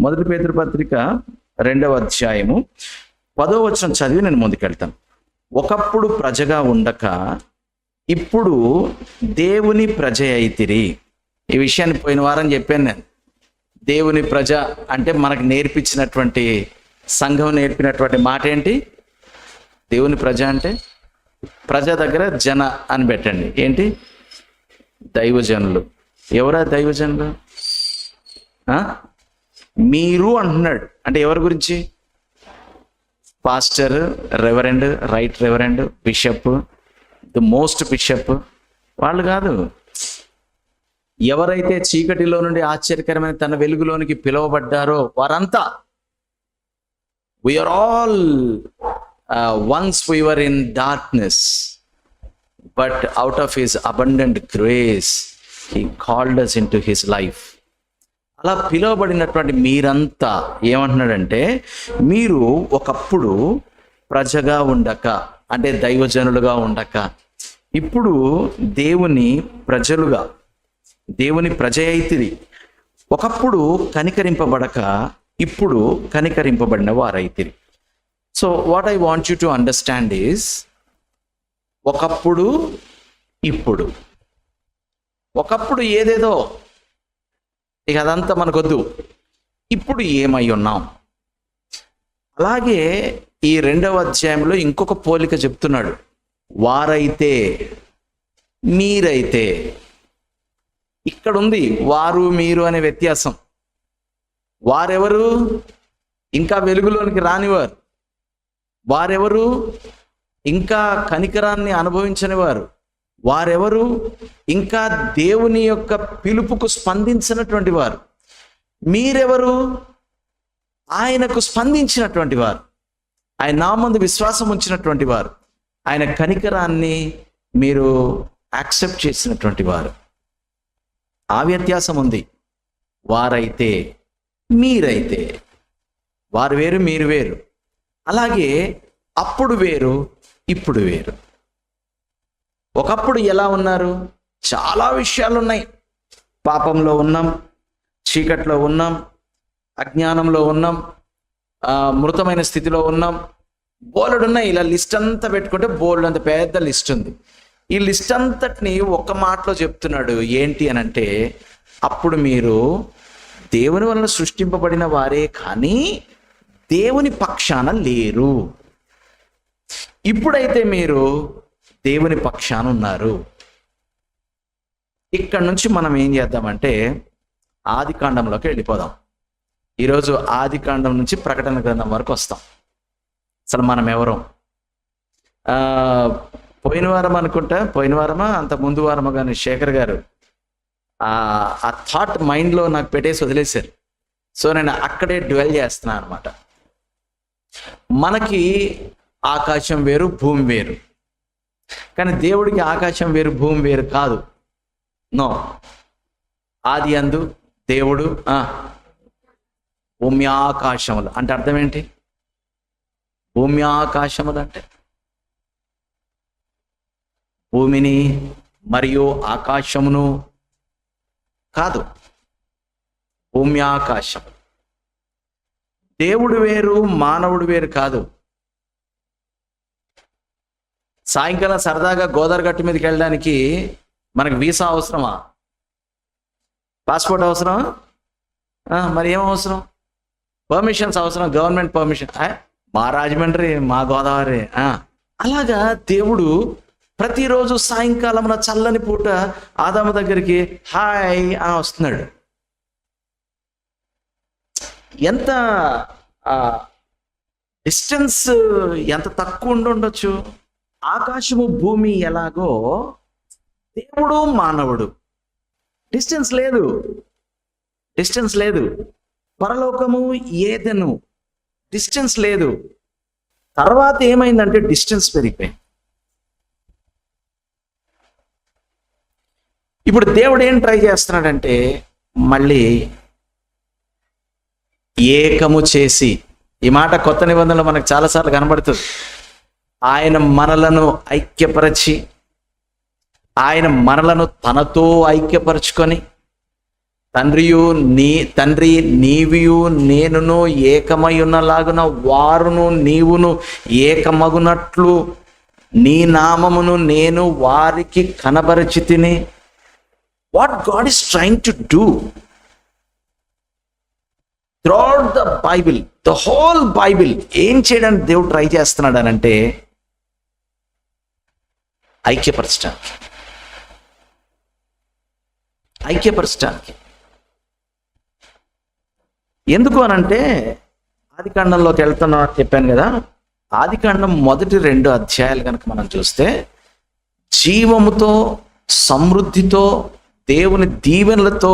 మొదటి పేతురు పత్రిక 2వ అధ్యాయము 10వ వచనం చదివి నేను ముందుకెళ్తాను. ఒకప్పుడు ప్రజగా ఉండక ఇప్పుడు దేవుని ప్రజ అయితిరి. ఈ విషయాన్ని పోయిన వారం చెప్పాను నేను. దేవుని ప్రజ అంటే మనకు నేర్పించినటువంటి సంఘం నేర్పినటువంటి మాట ఏంటి? దేవుని ప్రజ అంటే ప్రజ దగ్గర జన అని పెట్టండి. ఏంటి? దైవజనులు. ఎవరా దైవజనులు? మీరు అంటున్నాడు. అంటే ఎవరి గురించి? Pastor, reverend, right reverend, bishop, the most bishop వాళ్ళు కాదు. ఎవరైతే చీకటిలో నుండి ఆశ్చర్యకరమైన తన వెలుగులోనికి పిలువబడ్డారో వారంతా. We are all once we were in darkness, but out of his abundant grace he called us into his life. అలా పిలువబడినటువంటి మీరంతా ఏమంటున్నాడంటే, మీరు ఒకప్పుడు ప్రజగా ఉండక, అంటే దైవజనులుగా ఉండక, ఇప్పుడు దేవుని ప్రజలుగా, దేవుని ప్రజ అయితిరి. ఒకప్పుడు కనికరింపబడక ఇప్పుడు కనికరింపబడిన వారైతిరి. So what I want you to understand is, ఒకప్పుడు ఇప్పుడు. ఒకప్పుడు ఏదేదో, ఇక అదంతా మనకొద్దు. ఇప్పుడు ఏమై ఉన్నాం. అలాగే ఈ 2వ అధ్యాయంలో ఇంకొక పోలిక చెప్తున్నాడు. వారైతే, మీరైతే. ఇక్కడ ఉంది వారు మీరు అనే వ్యత్యాసం. వారెవరు? ఇంకా వెలుగులోనికి రానివారు. వారెవరు? ఇంకా కనికరాన్ని అనుభవించని వారు. వారెవరు? ఇంకా దేవుని యొక్క పిలుపుకు స్పందించినటువంటి వారు. మీరెవరు? ఆయనకు స్పందించినటువంటి వారు, ఆయన నామందు విశ్వాసం ఉంచినటువంటి వారు, ఆయన కనికరాన్ని మీరు యాక్సెప్ట్ చేసినటువంటి వారు. ఆ వ్యత్యాసం ఉంది. వారైతే, మీరైతే. వారు వేరు, మీరు వేరు. అలాగే అప్పుడు వేరు, ఇప్పుడు వేరు. ఒకప్పుడు ఎలా ఉన్నారు? చాలా విషయాలు ఉన్నాయి. పాపంలో ఉన్నాం, చీకట్లో ఉన్నాం, అజ్ఞానంలో ఉన్నాం, మృతమైన స్థితిలో ఉన్నాం. బోలెడు ఉన్నాయి. ఇలా లిస్ట్ అంతా పెట్టుకుంటే బోలెడు అంత పెద్ద లిస్ట్ ఉంది. ఈ లిస్ట్ అంతటిని ఒక్క మాటలో చెప్తున్నాడు. ఏంటి అని అంటే, అప్పుడు మీరు దేవుని వలన సృష్టింపబడిన వారే కానీ దేవుని పక్షాన లేరు. ఇప్పుడైతే మీరు దేవుని పక్షాన ఉన్నారు. ఇక్కడ నుంచి మనం ఏం చేద్దామంటే ఆదికాండంలోకి వెళ్ళిపోదాం. ఈరోజు ఆదికాండం నుంచి ప్రకటన గ్రంథం వరకు వస్తాం. అసలు మనం ఎవరం? పోయిన వారం అనుకుంటా, పోయిన వారమా అంత ముందు వారమా కానీ శేఖర్ గారు ఆ థాట్ మైండ్లో నాకు పెట్టేసి వదిలేశారు. సో నేను అక్కడే డ్వెల్ చేస్తున్నాను అనమాట. మనకి ఆకాశం వేరు, భూమి వేరు. కానీ దేవుడికి ఆకాశం వేరు, భూమి వేరు కాదు. నో. ఆది యందు దేవుడు భూమి ఆకాశములు అంటే అర్థం ఏంటి? భూమి ఆకాశములు అంటే భూమిని మరియు ఆకాశమును కాదు, భూమి ఆకాశం. దేవుడు వేరు, మానవుడు వేరు కాదు. సాయంకాలం సరదాగా గోదావరి గట్టు మీదకి వెళ్ళడానికి మనకు వీసా అవసరమా? పాస్పోర్ట్ అవసరం? మరి ఏం అవసరం? పర్మిషన్స్ అవసరం, గవర్నమెంట్ పర్మిషన్. మా రాజమండ్రి, మా గోదావరి. అలాగా దేవుడు ప్రతిరోజు సాయంకాలం చల్లని పూట ఆదాము దగ్గరికి హాయ్ అని వస్తున్నాడు. ఎంత డిస్టెన్స్ ఎంత తక్కువ ఉండొచ్చు. ఆకాశము భూమి ఎలాగో దేవుడు మానవుడు డిస్టెన్స్ లేదు, డిస్టెన్స్ లేదు. పరలోకము ఏదెను డిస్టెన్స్ లేదు. తర్వాత ఏమైందంటే డిస్టెన్స్ పెరిగిపోయింది. ఇప్పుడు దేవుడు ఏం ట్రై చేస్తున్నాడంటే మళ్ళీ ఏకము చేసి, ఈ మాట కొత్త నిబంధనలో మనకు చాలాసార్లు కనబడుతుంది. ఆయన మనలను ఐక్యపరచి, ఆయన మనలను తనతో ఐక్యపరచుకొని తండ్రి నీవియు నేనును ఏకమై ఉన్నలాగున వారును నీవును ఏకమగునట్లు నీ నామమును నేను వారికి కనబరచితిని. What God is trying to do throughout the Bible, the whole Bible, ఏం చేయడానికి దేవుడు ట్రై చేస్తున్నాడు అని అంటే ఐక్యపరచడానికి. ఎందుకు అనంటే ఆదికాండంలోకి వెళ్తున్నా చెప్పాను కదా, ఆదికాండం మొదటి 2 అధ్యాయాలు కనుక మనం చూస్తే జీవముతో సమృద్ధితో దేవుని దీవెనలతో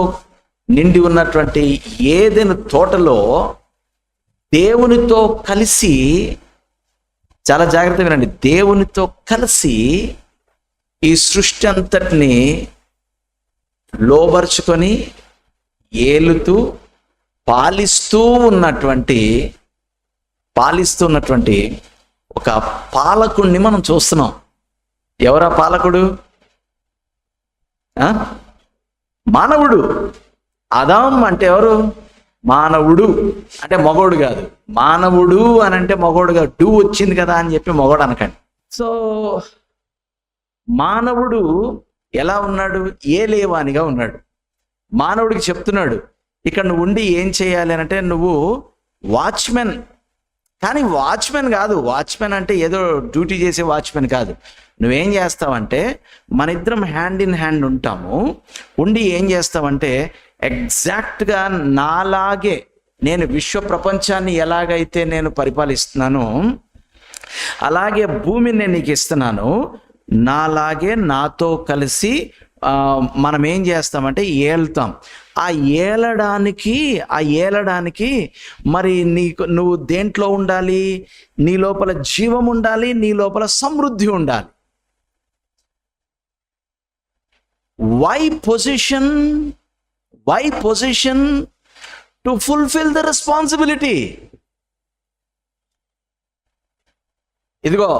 నిండి ఉన్నటువంటి ఏదెను తోటలో దేవునితో కలిసి, చాలా జాగ్రత్తగా వినండి, దేవునితో కలిసి ఈ సృష్టి అంతటిని లోబరుచుకొని ఏలుతూ పాలిస్తూ ఉన్నటువంటి ఒక పాలకుడిని మనం చూస్తున్నాం. ఎవరా పాలకుడు? మానవుడు. ఆదాం అంటే ఎవరు? మానవుడు అంటే మగోడు కాదు. మానవుడు అని అంటే మగోడు కాదు. డూ వచ్చింది కదా అని చెప్పి మగోడు అనకండి. సో మానవుడు ఎలా ఉన్నాడు? ఏలేవానిగా ఉన్నాడు. మానవుడికి చెప్తున్నాడు, ఇక్కడ నువ్వు ఉండి ఏం చేయాలి అని అంటే, నువ్వు వాచ్మెన్. కానీ వాచ్మెన్ కాదు. వాచ్మెన్ అంటే ఏదో డ్యూటీ చేసే వాచ్మెన్ కాదు. నువ్వేం చేస్తావంటే, మన ఇద్దరం హ్యాండ్ ఇన్ హ్యాండ్ ఉంటాము. ఉండి ఏం చేస్తావంటే, ఎగ్జాక్ట్గా నాలాగే నేను విశ్వ ప్రపంచాన్ని ఎలాగైతే నేను పరిపాలిస్తున్నానో అలాగే భూమిని నేను నీకు ఇస్తున్నాను. నాలాగే నాతో కలిసి మనం ఏం చేస్తామంటే ఏళ్తాం. ఆ ఏలడానికి మరి నువ్వు దేంట్లో ఉండాలి? నీ లోపల జీవం ఉండాలి, నీ లోపల సమృద్ధి ఉండాలి. Why position to fulfil the responsibility. ఇదిగో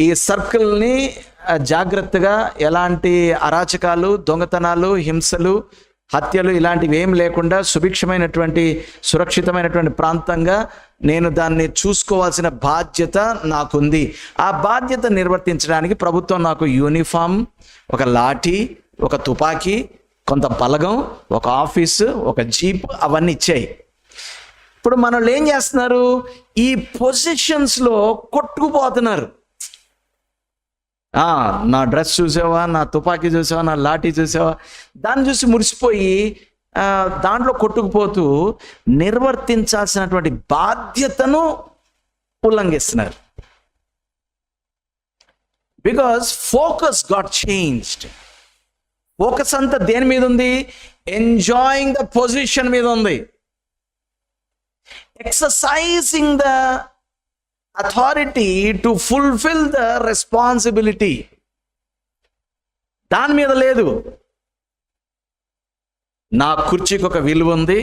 ఈ సర్కిల్ని జాగ్రత్తగా, ఎలాంటి అరాచకాలు, దొంగతనాలు, హింసలు, హత్యలు ఇలాంటివి ఏం లేకుండా సుభిక్షమైనటువంటి సురక్షితమైనటువంటి ప్రాంతంగా నేను దాన్ని చూసుకోవాల్సిన బాధ్యత నాకుంది. ఆ బాధ్యత నిర్వర్తించడానికి ప్రభుత్వం నాకు యూనిఫామ్, ఒక లాఠీ, ఒక తుపాకీ, కొంత బలగం, ఒక ఆఫీసు, ఒక జీప్ అవన్నీ ఇచ్చాయి. ఇప్పుడు మనల్ని ఏం చేస్తున్నారు? ఈ పొజిషన్స్లో కొట్టుకుపోతున్నారు. నా డ్రెస్ చూసావా, నా తుపాకీ చూసావా, నా లాఠీ చూసావా, దాన్ని చూసి మురిసిపోయి దాంట్లో కొట్టుకుపోతూ నిర్వర్తించాల్సినటువంటి బాధ్యతను ఉల్లంఘిస్తున్నారు. Because focus got changed. Focus అంతా దేని మీద ఉంది? ఎంజాయింగ్ ద పొజిషన్ మీద ఉంది. Exercising the authority to fulfil the responsibility దాని మీద లేదు. నా కుర్చీకి ఒక విలువ ఉంది,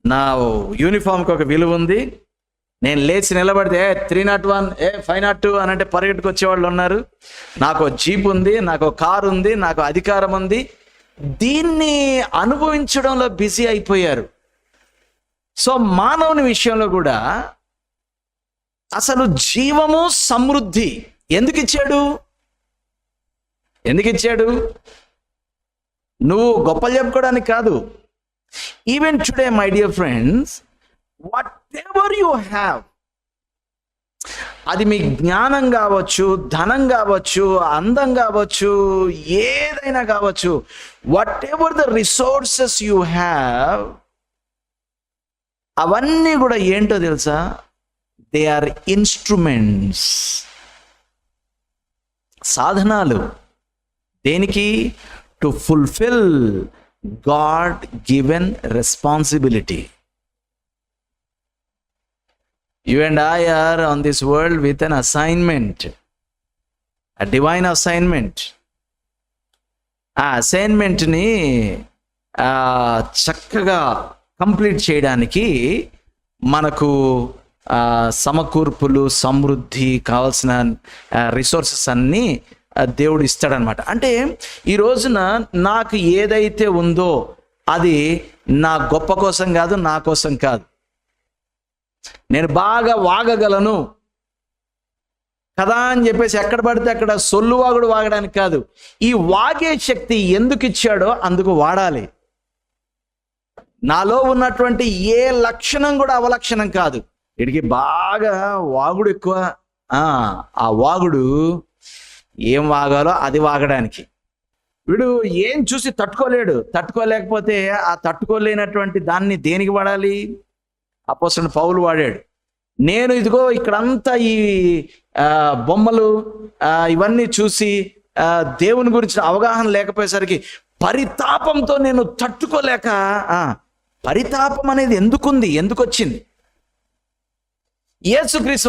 నా యూనిఫామ్కి ఒక విలువ ఉంది. నేను లేచి నిలబడితే 301 502 అని అంటే పరిగెట్టుకు వచ్చేవాళ్ళు ఉన్నారు. నాకు జీప్ ఉంది, నాకు కారు ఉంది, నాకు అధికారం ఉంది. దీన్ని అనుభవించడంలో బిజీ అయిపోయారు. సో మానవుని విషయంలో కూడా అసలు జీవము సమృద్ధి ఎందుకు ఇచ్చాడు? నువ్వు గొప్పలు చెప్పుకోవడానికి కాదు. Even today my dear friends, what ever you have, అది మీ జ్ఞానం కావచ్చు, ధనం కావచ్చు, అందం కావచ్చు, ఏదైనా కావచ్చు, whatever the resources you have, అవన్నీ కూడా ఏంటో తెలుసా? దే ఆర్ ఇన్స్ట్రుమెంట్స్, సాధనాలు. దేనికి? To fulfil God given responsibility. You and I are on this world with an assignment, a divine assignment. ఆ అసైన్మెంట్ని చక్కగా కంప్లీట్ చేయడానికి మనకు సమకూర్పులు, సమృద్ధి, కావాల్సిన రిసోర్సెస్ అన్నీ దేవుడు ఇస్తాడనమాట. అంటే ఈ రోజున నాకు ఏదైతే ఉందో అది నా గొప్ప కోసం కాదు, నా కోసం కాదు. నేను బాగా వాగగలను కదా అని చెప్పేసి ఎక్కడ పడితే అక్కడ సొల్లువాగుడు వాగడానికి కాదు. ఈ వాగే శక్తి ఎందుకు ఇచ్చాడో అందుకు వాడాలి. నాలో ఉన్నటువంటి ఏ లక్షణం కూడా అవలక్షణం కాదు. వీడికి బాగా వాగుడు ఎక్కువ. ఆ వాగుడు ఏం వాగాలో అది వాగడానికి. వీడు ఏం చూసి తట్టుకోలేకపోతే ఆ తట్టుకోలేనటువంటి దాన్ని దేనికి వాడాలి? అపోస్తలుడు పౌలు వాడాడు. నేను ఇదిగో ఇక్కడంతా ఈ బొమ్మలు ఇవన్నీ చూసి దేవుని గురించి అవగాహన లేకపోయేసరికి పరితాపంతో నేను తట్టుకోలేక, పరితాపం అనేది ఎందుకు వచ్చింది? యేసుక్రీస్తు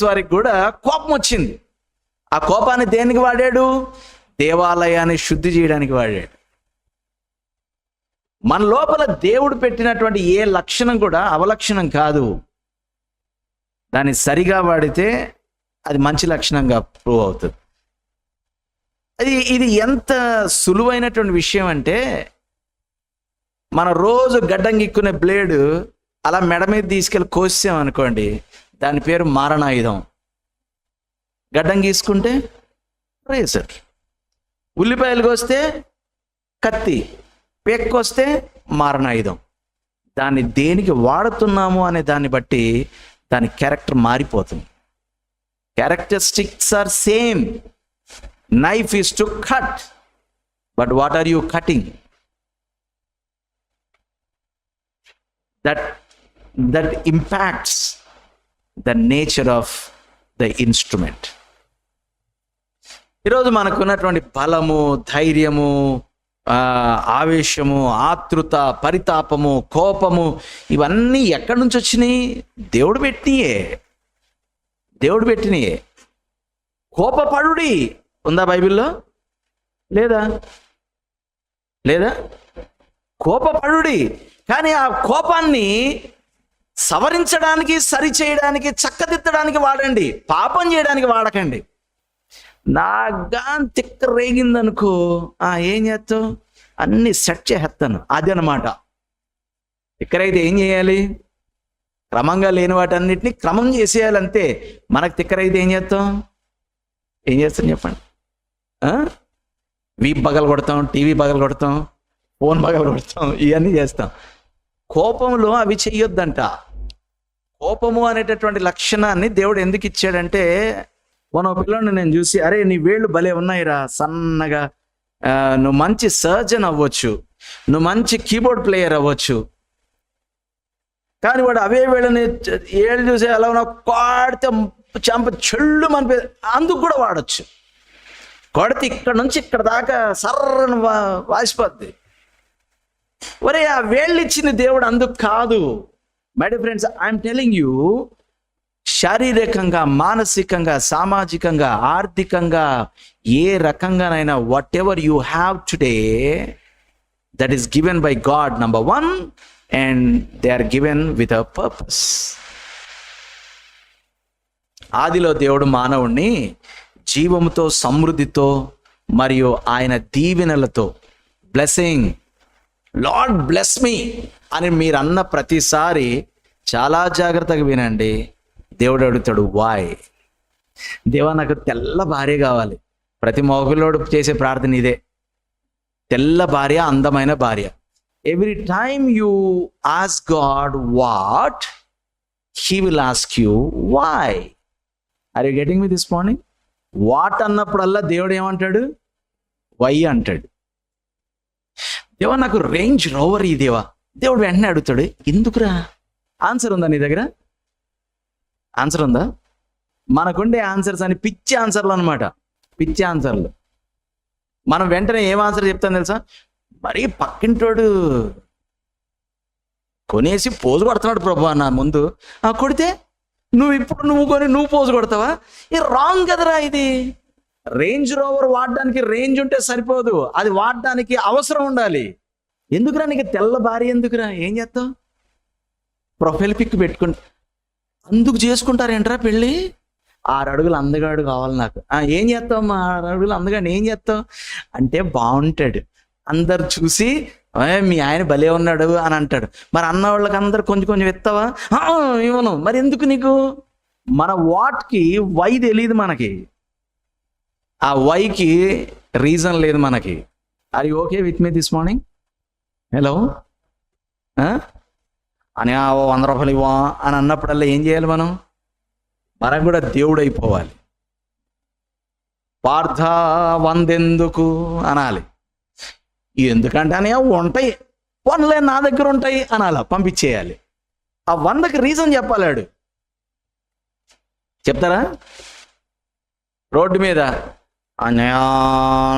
వారికి కూడా కోపం వచ్చింది. ఆ కోపాన్ని దేనికి వాడాడు? దేవాలయాన్ని శుద్ధి చేయడానికి వాడాడు. మన లోపల దేవుడు పెట్టినటువంటి ఏ లక్షణం కూడా అవలక్షణం కాదు. దాన్ని సరిగా వాడితే అది మంచి లక్షణంగా ప్రూవ్ అవుతుంది. ఇది ఎంత సులువైనటువంటి విషయం అంటే, మన రోజు గడ్డం గిక్కునే బ్లేడు అలా మెడ మీద తీసుకెళ్ళి కోసాం అనుకోండి, దాని పేరు మారణాయుధం. గడ్డం గీసుకుంటే రేజర్, ఉల్లిపాయలు కోస్తే కత్తి, పెక్కొస్తే మారణాయుధం. దాన్ని దేనికి వాడుతున్నాము అనే దాన్ని బట్టి దాని క్యారెక్టర్ మారిపోతుంది. Characteristics are same. Knife is to cut, but what are you cutting? that impacts the nature of the instrument. ఈరోజు మనకున్నటువంటి బలము, ధైర్యము, ఆవేశము, ఆతృత, పరితాపము, కోపము ఇవన్నీ ఎక్కడి నుంచి వచ్చినాయి? దేవుడు పెట్టినయే. కోపపడుడి ఉందా బైబిల్లో? లేదా? కోపపడుడి. కానీ ఆ కోపాన్ని సవరించడానికి, సరిచేయడానికి, చక్కదిద్దడానికి వాడండి, పాపం చేయడానికి వాడకండి. నాగా తిక్క రేగిందనుకో, ఏం చేస్తావు? అన్ని సెట్ చేస్తాను. అది అన్నమాట. తిక్కరైతే ఏం చేయాలి? క్రమంగా లేని వాటన్నిటిని క్రమం చేసేయాలి, అంతే. మనకు తిక్కరైతే ఏం చేస్తాం చెప్పండి? వీప్ పగలు కొడతాం, టీవీ పగలు కొడతాం, ఫోన్ పగలు కొడతాం, ఇవన్నీ చేస్తాం. కోపంలో అవి చెయ్యొద్దంట. కోపము అనేటటువంటి లక్షణాన్ని దేవుడు ఎందుకు ఇచ్చాడంటే, మన పిల్లని నేను చూసి, అరే నీ వేళ్ళు భలే ఉన్నాయిరా, సన్నగా, నువ్వు మంచి సర్జన్ అవ్వచ్చు, నువ్వు మంచి కీబోర్డ్ ప్లేయర్ అవ్వచ్చు, కానీ వాడు అవే వేళ్ళని ఏళ్ళు చూసి ఎలా ఉన్నా కొడితే చెంప చెళ్ళు మన అందుకు కూడా వాడచ్చు. కొడితే ఇక్కడ నుంచి ఇక్కడ దాకా సర్రను వాసిపోద్ది. ఒరే, ఆ వేళ్ళు ఇచ్చింది దేవుడు అందుకు కాదు. My dear friends, I'm telling you, శారీరకంగా, మానసికంగా, సామాజికంగా, ఆర్థికంగా, ఏ రకంగానైనా whatever you have today, that is given by God, number 1, and they are given with a purpose. ఆదిలో దేవుడు మానవుణ్ణి జీవముతో, సమృద్ధితో మరియు ఆయన దీవెనలతో, బ్లెస్సింగ్, లార్డ్ బ్లెస్ మీ అని మీరు అన్న ప్రతిసారి చాలా జాగ్రత్తగా వినండి. దేవుడు అడుగుతాడు, వాయ్? దేవా, నాకు తెల్ల భార్య కావాలి. ప్రతి మగపిల్లోడు చేసే ప్రార్థన ఇదే, తెల్ల భార్య, అందమైన భార్య. Every time you ask God what, he will ask you why. Are you getting me this morning? What అన్నప్పుడల్లా దేవుడు ఏమంటాడు? వై అంటాడు. దేవా, నాకు రేంజ్ రోవర్ ఈ దేవా. దేవుడు వెంటనే అడుగుతాడు, ఎందుకురా? ఆన్సర్ ఉందా నీ దగ్గర? ఆన్సర్ ఉందా? మనకుండే ఆన్సర్స్ అని పిచ్చి ఆన్సర్లు అనమాట, పిచ్చి ఆన్సర్లు. మనం వెంటనే ఏం ఆన్సర్ చెప్తాం తెలుసా? మరీ పక్కింటోడు కొనేసి పోజు కొడుతున్నాడు ప్రభు నా ముందు, కొడితే నువ్వు కొని నువ్వు పోజు కొడతావా? ఇది రాంగ్ కదరా. ఇది రేంజ్ రోవర్ వాడడానికి రేంజ్ ఉంటే సరిపోదు, అది వాడడానికి అవసరం ఉండాలి. ఎందుకురా నీకు తెల్ల భార్య? ఎందుకురా? ఏం చేస్తావు? ప్రొఫైల్ పిక్ పెట్టుకుంటా. అందుకు చేసుకుంటారేంట్రా పెళ్ళి? 6 అడుగులు అందగాడు కావాలి నాకు. ఏం చేస్తావు? 6 అడుగులు అందగాడు ఏం చేస్తావు అంటే, బాగుంటాడు. అందరు చూసి మీ ఆయన భలే ఉన్నాడు అని అంటాడు. మరి అన్న వాళ్ళకి అందరు కొంచెం కొంచెం ఇస్తావా? ఇవ్వను. మరి ఎందుకు నీకు? మన వాట్కి వై తెలియదు మనకి, ఆ వైకి రీజన్ లేదు మనకి. Are you okay with me this morning? Hello అని 100 రూపాయలు ఇవ్వా అని అన్నప్పుడల్లా ఏం చేయాలి మనం? మనకు కూడా దేవుడు అయిపోవాలి. పార్థ 100 ఎందుకు అనాలి. ఎందుకంటే అని ఉంటాయి, పనులే నా దగ్గర ఉంటాయి అనాల, పంపించేయాలి. ఆ 100కి రీజన్ చెప్పాలాడు. చెప్తారా? రోడ్డు మీద అన్నయ్య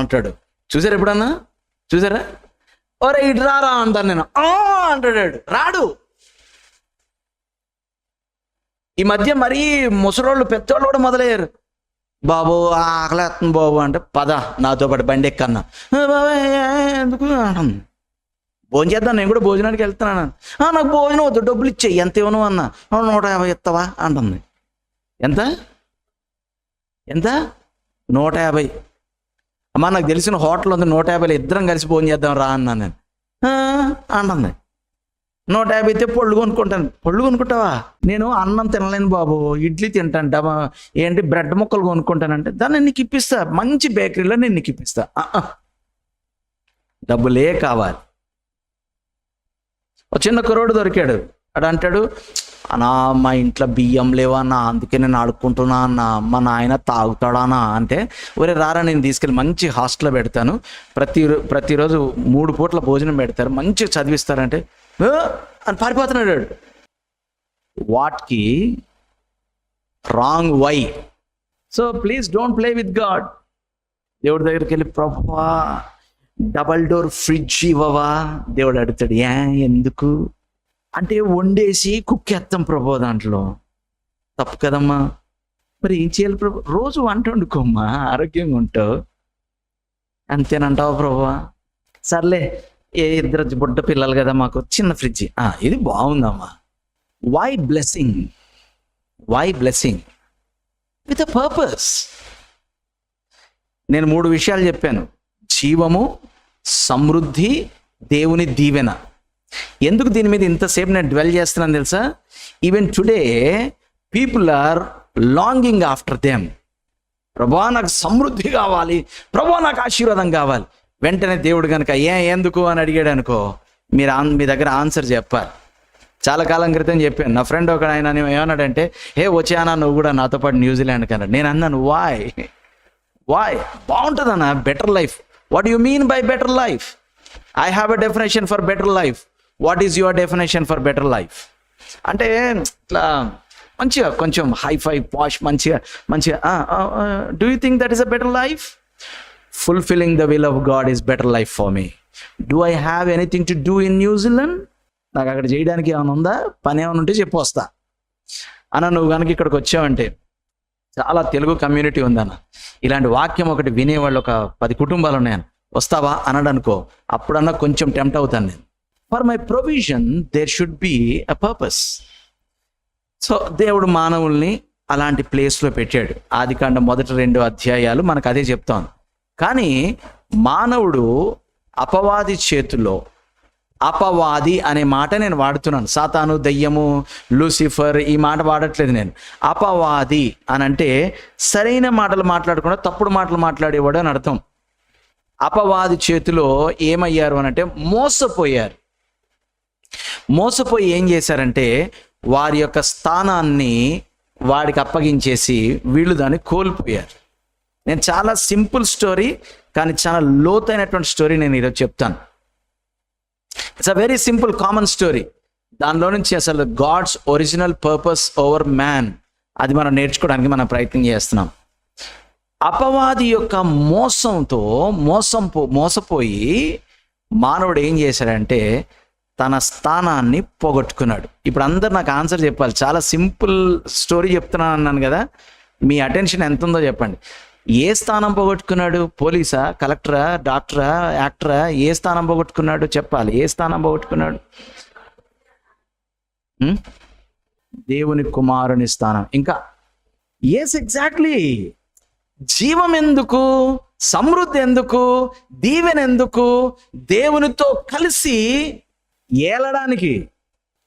అంటాడు, చూసారా ఎప్పుడన్నా? చూసారా? ఒరే ఇటు రారా అంటాను నేను, అంటాడు, రాడు. ఈ మధ్య మరీ ముసలోళ్ళు పెద్దోళ్ళు కూడా మొదలయ్యారు. బాబు ఆకలేస్తుంది బాబు అంటే, పద నాతో పాటు బండి ఎక్కన్నా. ఎందుకు అంటుంది. భోజనం చేద్దాం, నేను కూడా భోజనానికి వెళ్తున్నాను. నాకు భోజనం వద్దు, డబ్బులు ఇచ్చేయి. ఎంత ఇవ్వను అన్న. 150 ఇస్తావా అంటుంది. ఎంత ఎంత 150. అమ్మా నాకు తెలిసిన హోటల్ ఉంది, 150 ఇద్దరం కలిసి భోజనం చేద్దాం రా అన్నా నేను. అంటుంది. 150 అయితే పళ్ళు కొనుక్కుంటాను. పళ్ళు కొనుక్కుంటావా? నేను అన్నం తినలేను బాబు, ఇడ్లీ తింటాను, ఏంటి బ్రెడ్ ముక్కలు కొనుక్కుంటానంటే, దాన్ని నీకు ఇప్పిస్తా, మంచి బేకరీలో నేను నీకు ఇప్పిస్తా. డబ్బులే కావాలి. ఒక చిన్న కుర్రోడు దొరికాడు. అడు అంటాడు, అన్నా మా ఇంట్లో బియ్యం లేవన్నా, అందుకే నేను ఆడుకుంటున్నా అన్న. మా నాయన తాగుతాడానా అంటే, ఒరే రారా నేను తీసుకెళ్ళి మంచి హాస్టల్లో పెడతాను, ప్రతిరోజు 3 పూట్ల భోజనం పెడతారు, మంచిగా చదివిస్తారంటే అని పారిపోతున్నాడు. వాట్కి wrong why. So please don't play with God. దేవుడి దగ్గరికి వెళ్ళి, ప్రభువా డబల్ డోర్ ఫ్రిడ్జ్ ఇవ్వవా? దేవుడు అడుగుతాడు, ఎందుకు అంటే, వండేసి కుక్కేస్తాం ప్రభు, దాంట్లో తప్పు కదమ్మా. మరి ఏం చేయాలి ప్రభు? రోజు వంట వండుకోమ్మా, ఆరోగ్యంగా ఉంటావు. అంతేనంటావా ప్రభువా? సర్లే, 2 బుడ్డ పిల్లలు కదా మాకు, చిన్న ఫ్రిడ్జ్. ఇది బాగుందమ్మా. Why blessing? Why blessing? With a purpose. నేను 3 విషయాలు చెప్పాను: జీవము, సమృద్ధి, దేవుని దీవెన. ఎందుకు దీని మీద ఇంతసేపు నేను డ్వెల్ చేస్తున్నాను తెలుసా? Even today people are longing after them. Prabha నాకు సమృద్ధి కావాలి, ప్రభా నాకు ఆశీర్వాదం కావాలి. వెంటనే దేవుడు కనుక ఎందుకు అని అడిగాడు అనుకో, మీరు మీ దగ్గర ఆన్సర్ చెప్పాలి. చాలా కాలం క్రితం చెప్పాను, నా ఫ్రెండ్ ఒక ఆయన ఏమన్నాడంటే, వచ్చానా నువ్వు కూడా నాతో పాటు న్యూజిలాండ్కి అన్నాడు. నేను అన్నాను, వాయ్ బాగుంటుందన్న better life. What you mean by better life? I have a definition for better life. What is your definition for better life? అంటే ఇట్లా మంచిగా కొంచెం హైఫై పాష్ మంచిగా do you think that is a better life? Fulfilling the will of God is better life for me. Do I have anything to do in New Zealand? నాకు అక్కడ చేయడానికి ఏమైనా ఉందా? పని ఏమైనా ఉంటే చెప్పు, వస్తా అన్న. నువ్వు కనుక ఇక్కడికి వచ్చావంటే, చాలా తెలుగు కమ్యూనిటీ ఉందన్న, ఇలాంటి వాక్యం ఒకటి వినేవాళ్ళు ఒక 10 కుటుంబాలు ఉన్నాయని, వస్తావా అన్నాడు అనుకో, అప్పుడన్నా కొంచెం టెంప్ట్ అవుతాను నేను. For my provision there should be a purpose. So దేవుడు మానవుల్ని అలాంటి ప్లేస్లో పెట్టాడు. ఆదికాండం మొదటి 2 అధ్యాయాలు మనకు అదే చెప్తాను. కానీ మానవుడు అపవాది చేతిలో, అపవాది అనే మాట నేను వాడుతున్నాను, సాతాను, దయ్యము, లూసిఫర్ ఈ మాట వాడట్లేదు నేను. అపవాది అని అంటే సరైన మాటలు మాట్లాడకుండా తప్పుడు మాటలు మాట్లాడేవాడు అని అర్థం. అపవాది చేతిలో ఏమయ్యారు అని అంటే మోసపోయారు. మోసపోయి ఏం చేశారంటే, వారి యొక్క స్థానాన్ని వాడికి అప్పగించేసి వీళ్ళు దాన్ని కోల్పోయారు. నేను చాలా సింపుల్ స్టోరీ, కానీ చాలా లోతైనటువంటి స్టోరీ నేను ఈరోజు చెప్తాను. It's a very simple common story. దానిలో నుంచి అసలు God's original purpose over man, అది మనం నేర్చుకోవడానికి మనం ప్రయత్నం చేస్తున్నాం. అపవాది యొక్క మోసంతో మోసపోయి మానవుడు ఏం చేశాడంటే, తన స్థానాన్ని పోగొట్టుకున్నాడు. ఇప్పుడు అందరు నాకు ఆన్సర్ చెప్పాలి. చాలా సింపుల్ స్టోరీ చెప్తున్నాను అన్నాను కదా, మీ అటెన్షన్ ఎంత ఉందో చెప్పండి. ఏ స్థానం పోగొట్టుకున్నాడు? పోలీసా, కలెక్టరా, డాక్టరా, యాక్టరా? ఏ స్థానం పోగొట్టుకున్నాడు చెప్పాలి. ఏ స్థానం పోగొట్టుకున్నాడు? దేవుని కుమారుని స్థానం. ఇంకా ఎస్, ఎగ్జాక్ట్లీ. జీవం ఎందుకు? సమృద్ధి ఎందుకు, దీవెన ఎందుకు? దేవునితో కలిసి ఏలడానికి.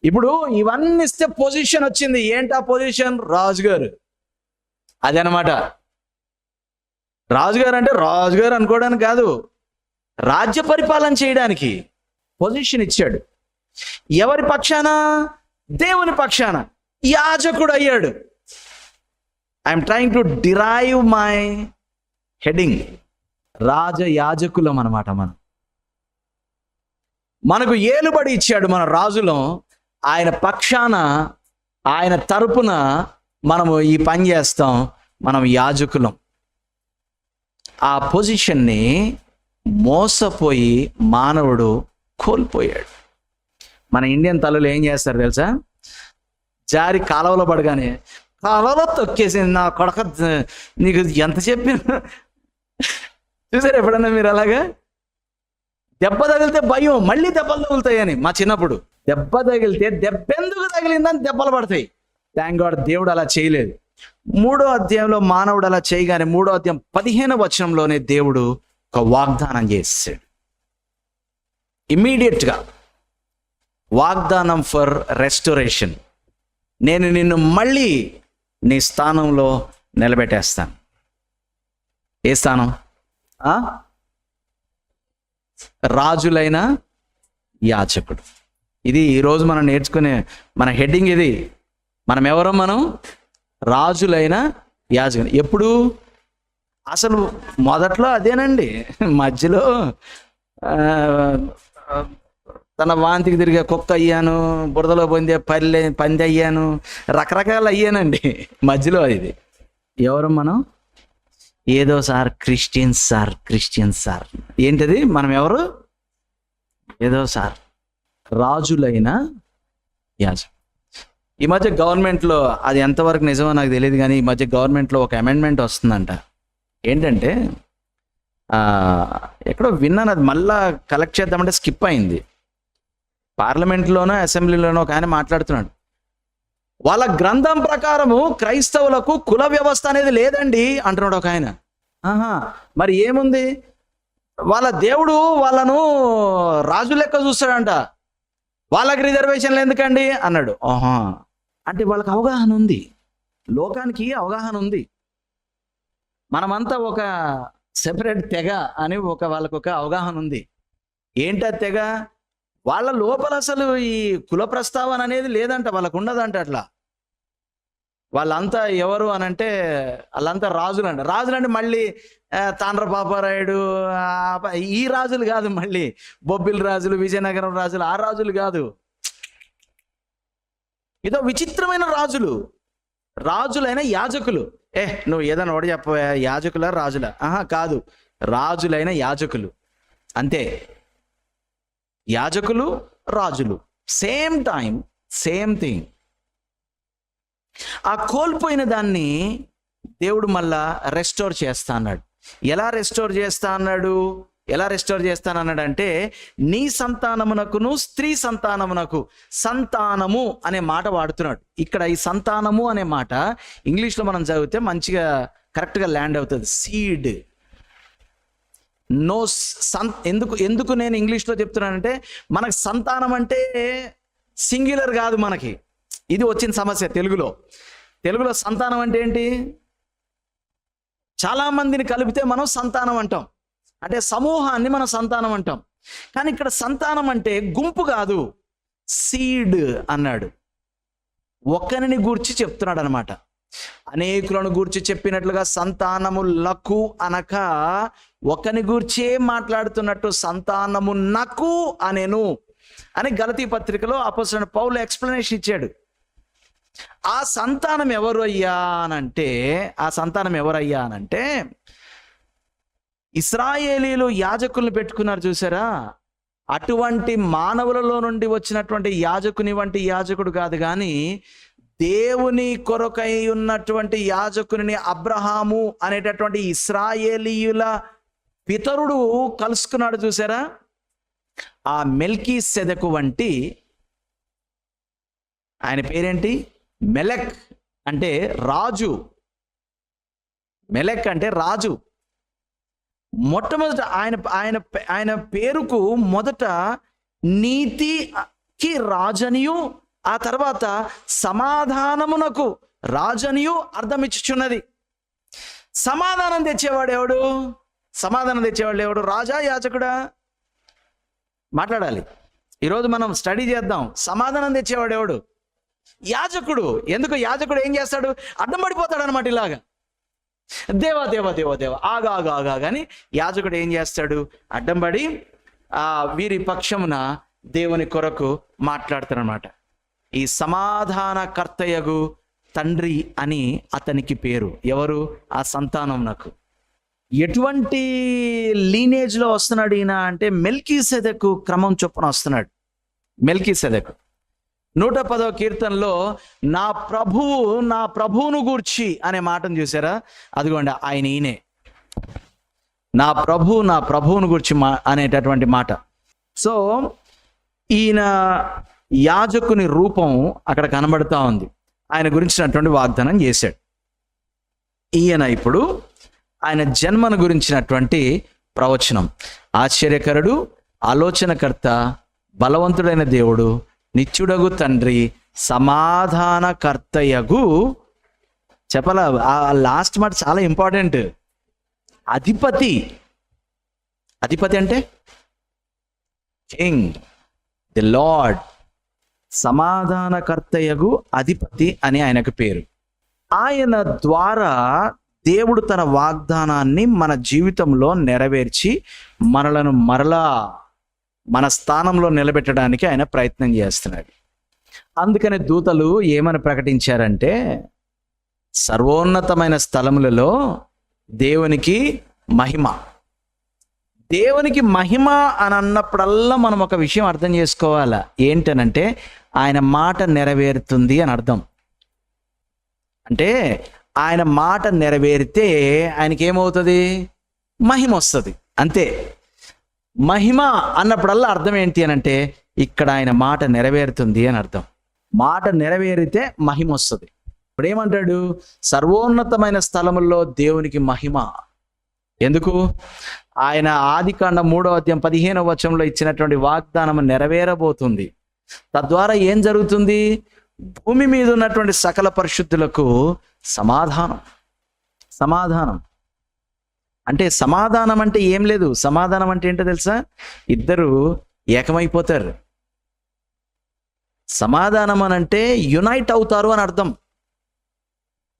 ఇప్పుడు ఇవన్నీ ఇస్తే పొజిషన్ వచ్చింది. ఏంటా పొజిషన్? రాజుగారు. అదనమాట. రాజుగారు అంటే రాజుగారు అనుకోవడానికి కాదు, రాజ్య పరిపాలన చేయడానికి పొజిషన్ ఇచ్చాడు. ఎవరి పక్షాన? దేవుని పక్షాన. యాజకుడు అయ్యాడు. I'm trying to derive my heading. రాజయాజకులం అనమాట. మనకు ఏలుబడి ఇచ్చాడు మన రాజులం. ఆయన పక్షాన, ఆయన తరపున మనము ఈ పని చేస్తాం. మనం యాజకులం. ఆ పొజిషన్ని మోసపోయి మానవుడు కోల్పోయాడు. మన ఇండియన్ తల్లులు ఏం చేస్తారు తెలుసా? జారి కాలువలో పడగానే కాలువలో తొక్కేసింది నా కొడక, నీకు ఎంత చెప్పిన. చూసారు ఎప్పుడన్నా మీరు అలాగా? దెబ్బ తగిలితే భయం, మళ్ళీ దెబ్బలు తగులుతాయని. మా చిన్నప్పుడు దెబ్బ తగిలితే దెబ్బెందుకు తగిలిందని దెబ్బలు పడతాయి. థ్యాంక్ గాడ్ దేవుడు అలా చేయలేదు. 3వ అధ్యాయంలో మానవుడు అలా చేయగానే 3వ అధ్యాయం 15వ వచనంలోనే దేవుడు ఒక వాగ్దానం చేశాడు. ఇమ్మీడియట్గా వాగ్దానం ఫర్ రెస్టోరేషన్. నేను నిన్ను మళ్ళీ నీ స్థానంలో నిలబెట్టేస్తాను. ఏ స్థానం? రాజులైన యాజకుడు. ఇది ఈరోజు మనం నేర్చుకునే మన హెడ్డింగ్. ఇది మనం ఎవరో? మనం రాజులైన యాజకుడు. ఎప్పుడు? అసలు మొదట్లో అదేనండి. మధ్యలో తన వాంతికి తిరిగే కుక్క అయ్యాను, బురదలో పొందే పంది అయ్యాను, రకరకాలు అయ్యానండి మధ్యలో. ఇది ఎవరు మనం? ఏదో సార్ క్రిస్టియన్స్ సార్. ఏంటది? మనం ఎవరు? ఏదో సార్ రాజులైన యాజకుడు. ఈ మధ్య గవర్నమెంట్లో, అది ఎంతవరకు నిజమో నాకు తెలియదు కానీ, ఈ మధ్య గవర్నమెంట్లో ఒక అమెండ్మెంట్ వస్తుందంట. ఏంటంటే ఎక్కడో విన్నాను, అది మళ్ళా కలెక్ట్ చేద్దామంటే స్కిప్ అయింది. పార్లమెంట్లోనో అసెంబ్లీలోనో ఒక ఆయన మాట్లాడుతున్నాడు. వాళ్ళ గ్రంథం ప్రకారము క్రైస్తవులకు కుల వ్యవస్థ అనేది లేదండి అంటున్నాడు ఒక ఆయన. మరి ఏముంది? వాళ్ళ దేవుడు వాళ్ళను రాజు లెక్క చూస్తాడంట, వాళ్ళకి రిజర్వేషన్లు ఎందుకండి అన్నాడు. అంటే వాళ్ళకి అవగాహన ఉంది, లోకానికి అవగాహన ఉంది. మనమంతా ఒక సెపరేట్ తెగ అని వాళ్ళకు ఒక అవగాహన ఉంది. ఏంటా తెగ? వాళ్ళ లోపల అసలు ఈ కుల ప్రస్తావన అనేది లేదంట, వాళ్ళకు ఉండదంట. అట్లా వాళ్ళంతా ఎవరు అని అంటే వాళ్ళంతా రాజులంటే మళ్ళీ తాండ్రపాపారాయుడు ఈ రాజులు కాదు, మళ్ళీ బొబ్బిలి రాజులు, విజయనగరం రాజులు, ఆ రాజులు కాదు. ఏదో విచిత్రమైన రాజులైన యాజకులు. నువ్వు ఏదైనా ఒకటి చెప్పవా? యాజకుల రాజుల? కాదు, రాజులైన యాజకులు అంతే. యాజకులు, రాజులు సేమ్ టైం, సేమ్ థింగ్. ఆ కోల్పోయిన దాన్ని దేవుడు మళ్ళా రెస్టోర్ చేస్తా అన్నాడు. ఎలా రెస్టోర్ చేస్తానన్నాడంటే, నీ సంతానమునకును స్త్రీ సంతానమునకు. సంతానము అనే మాట వాడుతున్నాడు ఇక్కడ. ఈ సంతానము అనే మాట ఇంగ్లీష్లో మనం చదివితే మంచిగా కరెక్ట్గా ల్యాండ్ అవుతుంది. సీడ్. ఎందుకు నేను ఇంగ్లీష్లో చెప్తున్నానంటే, మనకు సంతానం అంటే సింగులర్ కాదు. మనకి ఇది వచ్చిన సమస్య. తెలుగులో సంతానం అంటే ఏంటి? చాలా మందిని కలిపితే మనం సంతానం అంటాం, అంటే సమూహాన్ని మనం సంతానం అంటాం. కానీ ఇక్కడ సంతానం అంటే గుంపు కాదు, సీడ్ అన్నాడు. ఒకరిని గూర్చి చెప్తున్నాడు అనమాట. అనేకులను గూర్చి చెప్పినట్లుగా సంతానములకు అనక ఒకని గూర్చే మాట్లాడుతున్నట్టు సంతానమునకు అనెను అని గలతీ పత్రికలో అపోస్తలుడైన పౌలు ఎక్స్ప్లెనేషన్ ఇచ్చాడు. ఆ సంతానం ఎవరయ్యా అనంటే ఇశ్రాయేలీలు యాజకుల్ని పెట్టుకున్నారు చూసారా? అటువంటి మానవులలో నుండి వచ్చినటువంటి యాజకుని వంటి యాజకుడు కాదు, కానీ దేవుని కొరకై ఉన్నటువంటి యాజకుని అబ్రహాము అనేటటువంటి ఇశ్రాయేలీయుల పితరుడు కలుసుకున్నాడు చూసారా? ఆ మెల్కీసెదెకు వంటి ఆయన పేరేంటి? మెలెక్ అంటే రాజు. మెలెక్ అంటే రాజు. మొట్టమొదట ఆయన ఆయన ఆయన పేరుకు మొదట నీతికి రాజనియు, ఆ తర్వాత సమాధానమునకు రాజనియు అర్థం ఇచ్చుచున్నది. సమాధానం తెచ్చేవాడు ఎవడు? సమాధానం తెచ్చేవాడు ఎవడు? రాజా, యాజకుడా? మాట్లాడాలి. ఈరోజు మనం స్టడీ చేద్దాం. సమాధానం తెచ్చేవాడు ఎవడు? యాజకుడు. ఎందుకు? యాజకుడు ఏం చేస్తాడు? అడ్డం పడిపోతాడు అనమాట. ఇలాగా దేవా దేవా దేవా దేవా ఆగా ఆగా ఆగా కానీ యాజకుడు ఏం చేస్తాడు? అడ్డం పడి వీరి పక్షమున దేవుని కొరకు మాట్లాడతారనమాట. ఈ సమాధానకర్తయగు తండ్రి అని అతనికి పేరు. ఎవరు? ఆ సంతానం. నాకు ఎటువంటి లీనేజ్లో వస్తున్నాడు ఈయన అంటే మెల్కీసెదెకు క్రమం చొప్పున వస్తున్నాడు. మెల్కీసెదెకు 110వ కీర్తనలో నా ప్రభువును గూర్చి అనే మాటను చూసారా? అదిగోండి ఆయన ఈయనే. నా ప్రభువును గూర్చి అనేటటువంటి మాట. సో ఈయన యాజకుని రూపం అక్కడ కనబడుతూ ఉంది. ఆయన గురించినటువంటి వాగ్దానం చేశాడు. ఈయన ఇప్పుడు ఆయన జన్మను గురించినటువంటి ప్రవచనం. ఆశ్చర్యకరుడు, ఆలోచనకర్త, బలవంతుడైన దేవుడు, నిత్యుడగు తండ్రి, సమాధానకర్తయగు, చెప్పాలా ఆ లాస్ట్ మాట చాలా ఇంపార్టెంట్. అధిపతి. అధిపతి అంటే కింగ్, ది లార్డ్. సమాధానకర్తయగు అధిపతి అని ఆయనకు పేరు. ఆయన ద్వారా దేవుడు తన వాగ్దానాన్ని మన జీవితంలో నెరవేర్చి మనలను మరలా మన స్థానంలో నిలబెట్టడానికి ఆయన ప్రయత్నం చేస్తున్నాడు. అందుకని దూతలు ఏమని ప్రకటించారంటే, సర్వోన్నతమైన స్థలములలో దేవునికి మహిమ. దేవునికి మహిమ అని అన్నప్పుడల్లా మనం ఒక విషయం అర్థం చేసుకోవాలా. ఏంటనంటే ఆయన మాట నెరవేరుతుంది అని అర్థం. అంటే ఆయన మాట నెరవేరితే ఆయనకి ఏమవుతుంది? మహిమ వస్తుంది. అంతే. మహిమ అన్నప్పుడల్లా అర్థం ఏంటి అని అంటే ఇక్కడ ఆయన మాట నెరవేరుతుంది అని అర్థం. మాట నెరవేరితే మహిమ వస్తుంది. ఇప్పుడు ఏమంటాడు? సర్వోన్నతమైన స్థలముల్లో దేవునికి మహిమ. ఎందుకు? ఆయన ఆదికాండం 3వ అధ్యాయం 15వ వచనంలో ఇచ్చినటువంటి వాగ్దానం నెరవేరబోతుంది. తద్వారా ఏం జరుగుతుంది? భూమి మీద ఉన్నటువంటి సకల పరిశుద్ధులకు సమాధానం. సమాధానం అంటే సమాధానం అంటే ఏం లేదు. సమాధానం అంటే ఏంటో తెలుసా? ఇద్దరు ఏకమైపోతారు. సమాధానం అని అంటే యునైట్ అవుతారు అని అర్థం.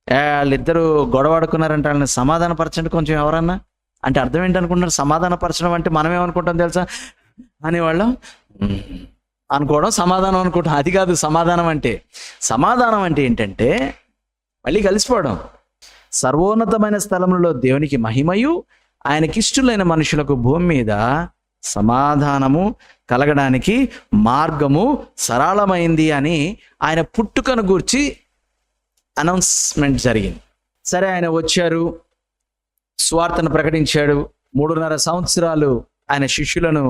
వాళ్ళిద్దరు గొడవడుకున్నారంటే వాళ్ళని సమాధానపరచండి కొంచెం ఎవరన్నా అంటే అర్థం ఏంటనుకుంటున్నారు? సమాధానపరచడం అంటే మనం ఏమనుకుంటాం తెలుసా? అనేవాళ్ళం అనుకోవడం సమాధానం అనుకుంటాం. అది కాదు సమాధానం అంటే. సమాధానం అంటే ఏంటంటే మళ్ళీ కలిసిపోవడం. సర్వోన్నతమైన స్థలములలో దేవునికి మహిమయు, ఆయనకిష్టులైన మనుషులకు భూమి మీద సమాధానము కలగడానికి మార్గము సరళమైంది అని ఆయన పుట్టుకను గూర్చి అనౌన్స్మెంట్ జరిగింది. సరే, ఆయన వచ్చారు, సువార్తను ప్రకటించాడు. 3.5 సంవత్సరాలు ఆయన శిష్యులను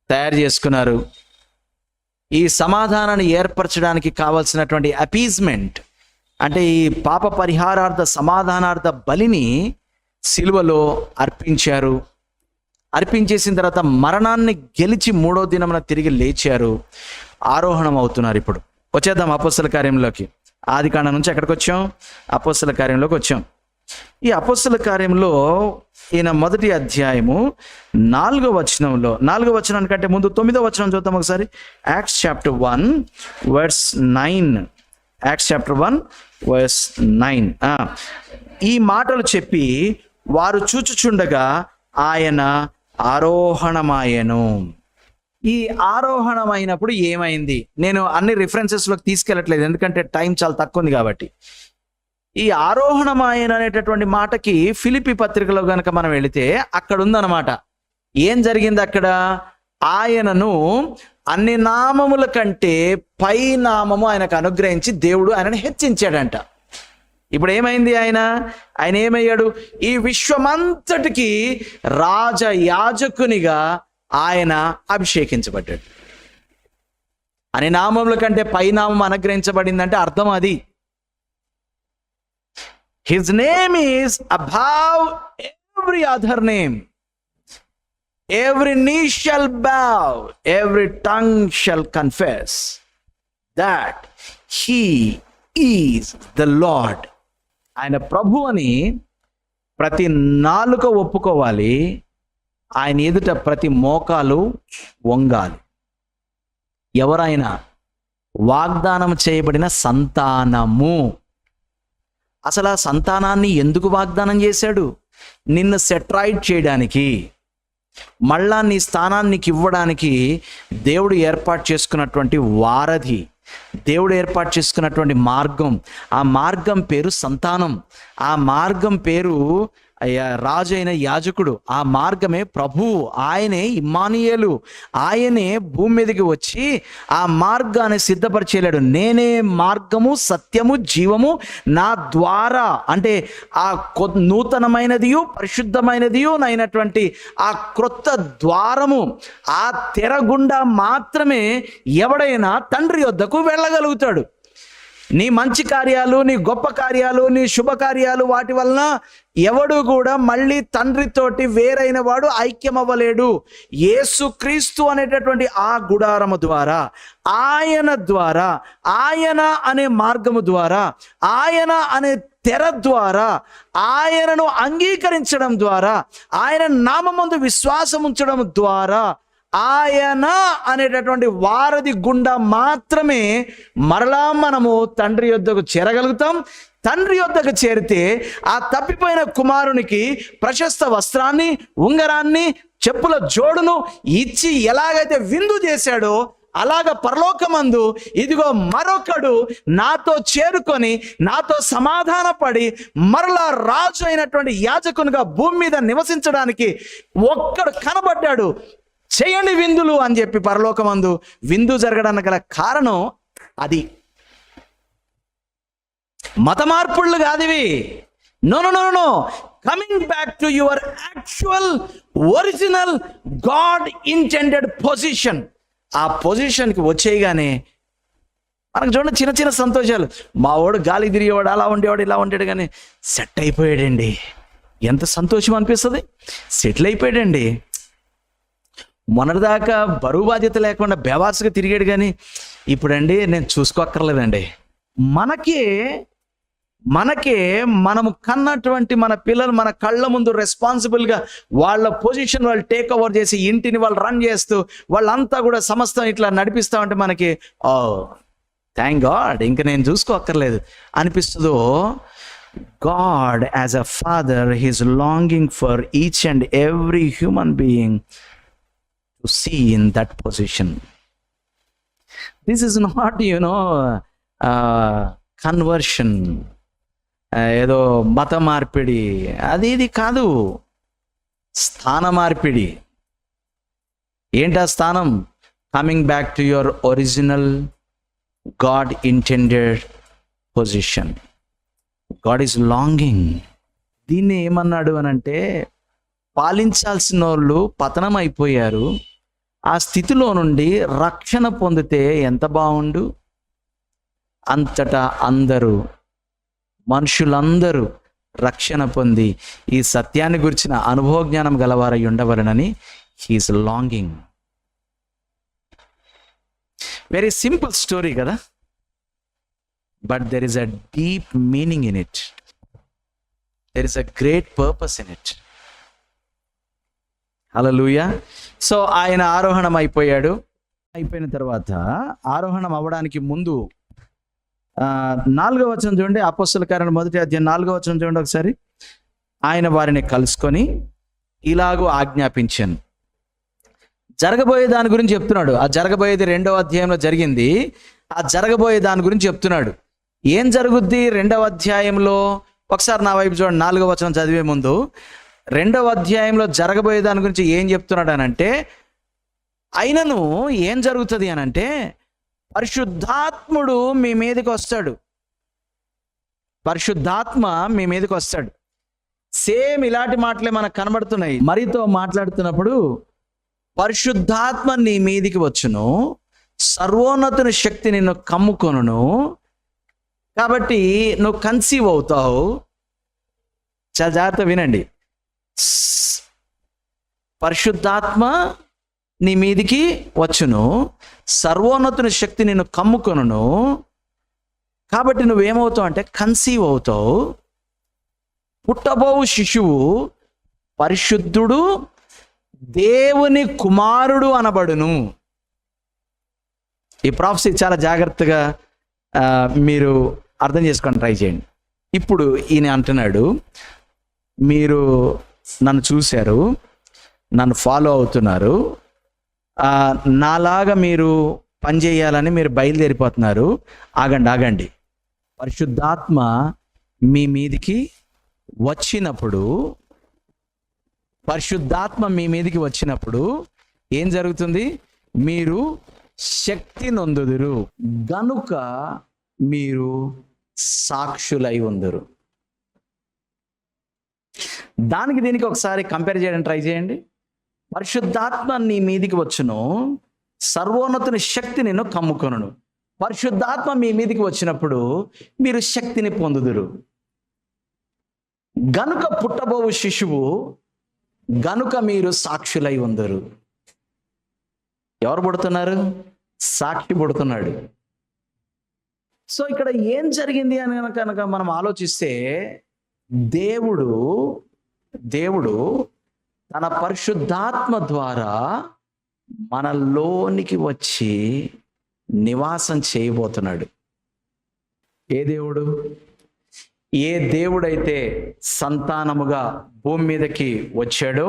తయారు చేసుకున్నారు. ఈ సమాధానాన్ని ఏర్పరచడానికి కావలసినటువంటి అపీజ్మెంట్ అంటే ఈ పాప పరిహారార్థ సమాధానార్థ బలిని సిలువలో అర్పించారు. అర్పించేసిన తర్వాత మరణాన్ని గెలిచి 3వ దినమున తిరిగి లేచారు. ఆరోహణం అవుతున్నారు. ఇప్పుడు వచ్చేద్దాం అపోస్తల కార్యంలోకి. ఆదికాండం నుంచి ఎక్కడికి వచ్చాం? అపోస్తల కార్యంలోకి వచ్చాం. ఈ అపోస్తల కార్యంలో ఈయన 1వ అధ్యాయము 4వ వచనంలో, 4వ వచనానికంటే ముందు 9వ వచనం చూద్దాం ఒకసారి. Acts chapter 1 verse 9. Acts chapter 1 verse 9. ఈ మాటలు చెప్పి వారు చూచుచుండగా ఆయన ఆరోహణమాయెను. ఈ ఆరోహణమైనప్పుడు ఏమైంది? నేను అన్ని రిఫరెన్సెస్లోకి తీసుకెళ్ళట్లేదు ఎందుకంటే టైం చాలా తక్కువ ఉంది కాబట్టి. ఈ ఆరోహణమాయన అనేటటువంటి మాటకి ఫిలిప్పీ పత్రికలో కనుక మనం వెళితే అక్కడ ఉందన్నమాట. ఏం జరిగింది అక్కడ? ఆయనను అన్ని నామముల కంటే పై నామము ఆయనకు అనుగ్రహించి దేవుడు ఆయనను హెచ్చించాడంట. ఇప్పుడు ఏమైంది? ఆయన ఏమయ్యాడు? ఈ విశ్వమంతటికి రాజయాజకునిగా ఆయన అభిషేకించబడ్డాడు. అనే నామముల కంటే పై నామం అనుగ్రహించబడిందంటే అర్థం అది. His name is above every other name. every knee shall bow, every tongue shall confess that he is the Lord. ఆయన ప్రభు అని ప్రతి నాలుక ఒప్పుకోవాలి, ఆయన ఎదుట ప్రతి మోకాలు వంగాలి. ఎవరైనా వాగ్దానం చేయబడిన సంతానము. అసలు ఆ సంతానాన్ని ఎందుకు వాగ్దానం చేశాడు? నిన్ను సెట్రైట్ చేయడానికి, మళ్ళా నీ స్థానాన్ని నీకు ఇవ్వడానికి దేవుడు ఏర్పాటు చేసుకున్నటువంటి వారధి, దేవుడు ఏర్పాటు చేసుకున్నటువంటి మార్గం. ఆ మార్గం పేరు సంతానం. ఆ మార్గం పేరు రాజు అయిన యాజకుడు. ఆ మార్గమే ప్రభువు. ఆయనే ఇమ్మానుయేలు. ఆయనే భూమి మీదకి వచ్చి ఆ మార్గాన్ని సిద్ధపరిచేలాడు. నేనే మార్గము, సత్యము, జీవము, నా ద్వారా అంటే ఆ నూతనమైనదియు పరిశుద్ధమైనదియు అయినటువంటి ఆ క్రొత్త ద్వారము, ఆ తెర గుండా మాత్రమే ఎవడైనా తండ్రి యొద్దకు వెళ్ళగలుగుతాడు. నీ మంచి కార్యాలు, నీ గొప్ప కార్యాలు, నీ శుభకార్యాలు, వాటి వలన ఎవడు కూడా మళ్ళీ తండ్రితోటి వేరైన వాడు ఐక్యం అవ్వలేడు. యేసుక్రీస్తు అనేటటువంటి ఆ గుడారము ద్వారా, ఆయన ద్వారా, ఆయన అనే మార్గము ద్వారా, ఆయన అనే తెర ద్వారా, ఆయనను అంగీకరించడం ద్వారా, ఆయన నామమందు విశ్వాసం ఉంచడం ద్వారా, ఆయన అనేటటువంటి వారధి గుండా మాత్రమే మరలా మనము తండ్రి యొద్దకు చేరగలుగుతాం. తండ్రి యొద్దకు చేరితే ఆ తప్పిపోయిన కుమారునికి ప్రశస్త వస్త్రాన్ని, ఉంగరాన్ని, చెప్పుల జోడును ఇచ్చి ఎలాగైతే విందు చేశాడో, అలాగ పరలోకమందు ఇదిగో మరొకడు నాతో చేరుకొని నాతో సమాధానపడి మరలా రాజు అయినటువంటి యాజకునిగా భూమి మీద నివసించడానికి ఒక్కడు కనబడ్డాడు. చేయండి విందులు అని చెప్పి పరలోకమందు విందు జరగడానికి గల కారణం అది. మత మార్పుళ్ళు కాదు ఇవి. No no no no coming back to your actual original God intended position. ఆ పొజిషన్కి వచ్చేయగానే మనకు చూడండి చిన్న చిన్న సంతోషాలు. మా వాడు గాలి తిరిగేవాడు, అలా ఉండేవాడు, ఇలా ఉండేడు, కానీ సెట్ అయిపోయాడండి. ఎంత సంతోషం అనిపిస్తుంది. సెటిల్ అయిపోయాడండి. మొన్నటిదాకా బరువు బాధ్యత లేకుండా బేవాసుగా తిరిగాడు, కానీ ఇప్పుడండి నేను చూసుకోక్కర్లేదండి. మనకే మనము కన్నటువంటి మన పిల్లలు మన కళ్ళ ముందు రెస్పాన్సిబుల్గా వాళ్ళ పొజిషన్ వాళ్ళు టేక్ ఓవర్ చేసి ఇంటిని వాళ్ళు రన్ చేస్తూ వాళ్ళంతా కూడా సమస్తం ఇట్లా నడిపిస్తామంటే మనకి ఓ థ్యాంక్ గాడ్, ఇంకా నేను చూసుకోక్కర్లేదు అనిపిస్తుందో. God as a father he's longing for each and every human being to see in that position. This is not conversion, ఏదో మత మార్పిడి, అది ఇది కాదు. స్థాన మార్పిడి. ఏంటా స్థానం? Coming back to your original God intended position. God is longing. దీన్ని ఏమన్నాడు అనంటే, పాలించాల్సిన వాళ్ళు పతనం అయిపోయారు, ఆ స్థితిలో నుండి రక్షణ పొందితే ఎంత బాగుండు. అంతటా అందరూ, మనుషులందరూ రక్షణ పొంది ఈ సత్యాన్ని గురించిన అనుభవ జ్ఞానం గలవారై ఉండవలనని he is longing. Very simple story కదా, but there is a deep meaning in it. There is a great purpose in it. Hallelujah. So ఆయన ఆరోహణం అయిపోయాడు. అయిపోయిన తర్వాత ఆరోహణం అవ్వడానికి ముందు 4వ వచనం చూడండి. అపోస్తల కార్యాలు 1వ అధ్యాయం 4వ వచనం చూడండి ఒకసారి. ఆయన వారిని కలుసుకొని ఇలాగూ ఆజ్ఞాపించాను. జరగబోయే దాని గురించి చెప్తున్నాడు. ఆ జరగబోయేది 2వ అధ్యాయంలో జరిగింది. ఆ జరగబోయే దాని గురించి చెప్తున్నాడు. ఏం జరుగుద్ది 2వ అధ్యాయంలో? ఒకసారి నా వైపు చూడండి. 4వ వచనం చదివే ముందు 2వ అధ్యాయంలో జరగబోయే దాని గురించి ఏం చెప్తున్నాడు అనంటే, అయినను ఏం జరుగుతుంది అనంటే, పరిశుద్ధాత్ముడు మీ మీదకి వస్తాడు. పరిశుద్ధాత్మ మీ మీదకి వస్తాడు. సేమ్ ఇలాంటి మాటలే మనకు కనబడుతున్నాయి. మరితో మాట్లాడుతున్నప్పుడు పరిశుద్ధాత్మ నీ మీదికి వచ్చును, సర్వోన్నతుని శక్తి నిన్ను కమ్ముకొనును, కాబట్టి నువ్వు కన్సీవ్ అవుతావు. చాలా జాగ్రత్త వినండి. పరిశుద్ధాత్మ నీ మీదికి వచ్చును, సర్వోన్నతుని శక్తి నిన్ను కమ్ముకొనును. కాబట్టి నువ్వేమవుతావు అంటే కన్సీవ్ అవుతావు. పుట్టబోవు శిశువు పరిశుద్ధుడు, దేవుని కుమారుడు అనబడును. ఈ ప్రాఫెసీ చాలా జాగ్రత్తగా మీరు అర్థం చేసుకొని ట్రై చేయండి. ఇప్పుడు ఈయన అంటున్నాడు, మీరు నన్ను చూశారు, నన్ను ఫాలో అవుతున్నారు, నాలాగా మీరు పనిచేయాలని మీరు బయలుదేరిపోతున్నారు. ఆగండి. పరిశుద్ధాత్మ మీ మీదికి వచ్చినప్పుడు ఏం జరుగుతుంది? మీరు శక్తి నొందుదురు, గనుక మీరు సాక్షులై ఉందురు. దీనికి ఒకసారి కంపేర్ చేయడానికి ట్రై చేయండి. పరిశుద్ధాత్మ నీ మీదికి వచ్చును, సర్వోన్నతుని శక్తి నిన్ను కమ్ముకొనును. పరిశుద్ధాత్మ మీ మీదికి వచ్చినప్పుడు మీరు శక్తిని పొందుదురు. గనుక పుట్టబోవు శిశువు, గనుక మీరు సాక్షులై ఉందరు. ఎవరు పుడుతున్నారు? సాక్షి పుడుతున్నాడు. సో ఇక్కడ ఏం జరిగింది అని కనుక మనం ఆలోచిస్తే, దేవుడు తన పరిశుద్ధాత్మ ద్వారా మనలోనికి వచ్చి నివాసం చేయబోతున్నాడు. ఏ దేవుడైతే సంతానముగా భూమి మీదకి వచ్చాడో,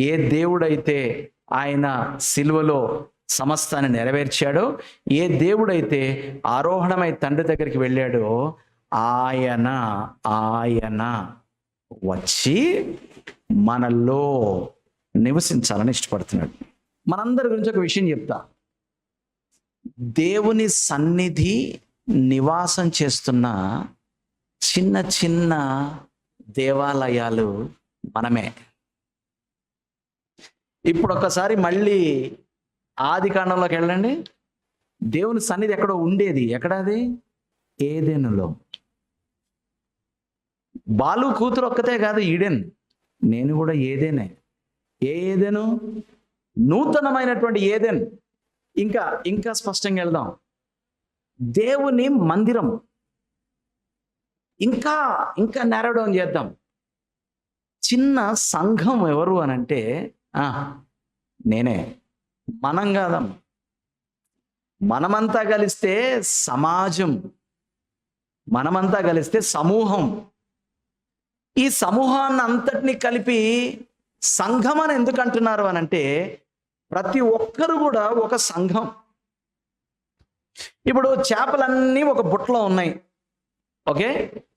ఏ దేవుడైతే ఆయన సిలువలో సమస్తాన్ని నెరవేర్చాడో, ఏ దేవుడైతే ఆరోహణమై తండ్రి దగ్గరికి వెళ్ళాడో, ఆయన వచ్చి మనలో నివసించాలని ఇష్టపడుతున్నాడు. మనందరి గురించి ఒక విషయం చెప్తా. దేవుని సన్నిధి నివాసం చేస్తున్న చిన్న చిన్న దేవాలయాలు మనమే. ఇప్పుడు ఒకసారి మళ్ళీ ఆది కాండంలోకి వెళ్ళండి. దేవుని సన్నిధి ఎక్కడో ఉండేది. ఎక్కడది? ఏదెనులో. బాలు కూతురు ఒక్కతే కాదు ఈడెన్, నేను కూడా ఏదేనే. ఏదెను? నూతనమైనటువంటి ఏదెన్. ఇంకా స్పష్టంగా వెళ్దాం. దేవుని మందిరం. ఇంకా నారో డౌన్ చేద్దాం. చిన్న సంఘం ఎవరు అనంటే నేనే. మనం కాదమ్మా, మనమంతా కలిస్తే సమాజం, మనమంతా కలిస్తే సమూహం. ఈ సమూహాన్ని అంతటినీ కలిపి సంఘం అని ఎందుకు అంటున్నారు అనంటే, ప్రతి ఒక్కరు కూడా ఒక సంఘం. ఇప్పుడు చేపలన్నీ ఒక బుట్టలో ఉన్నాయి. ఓకే,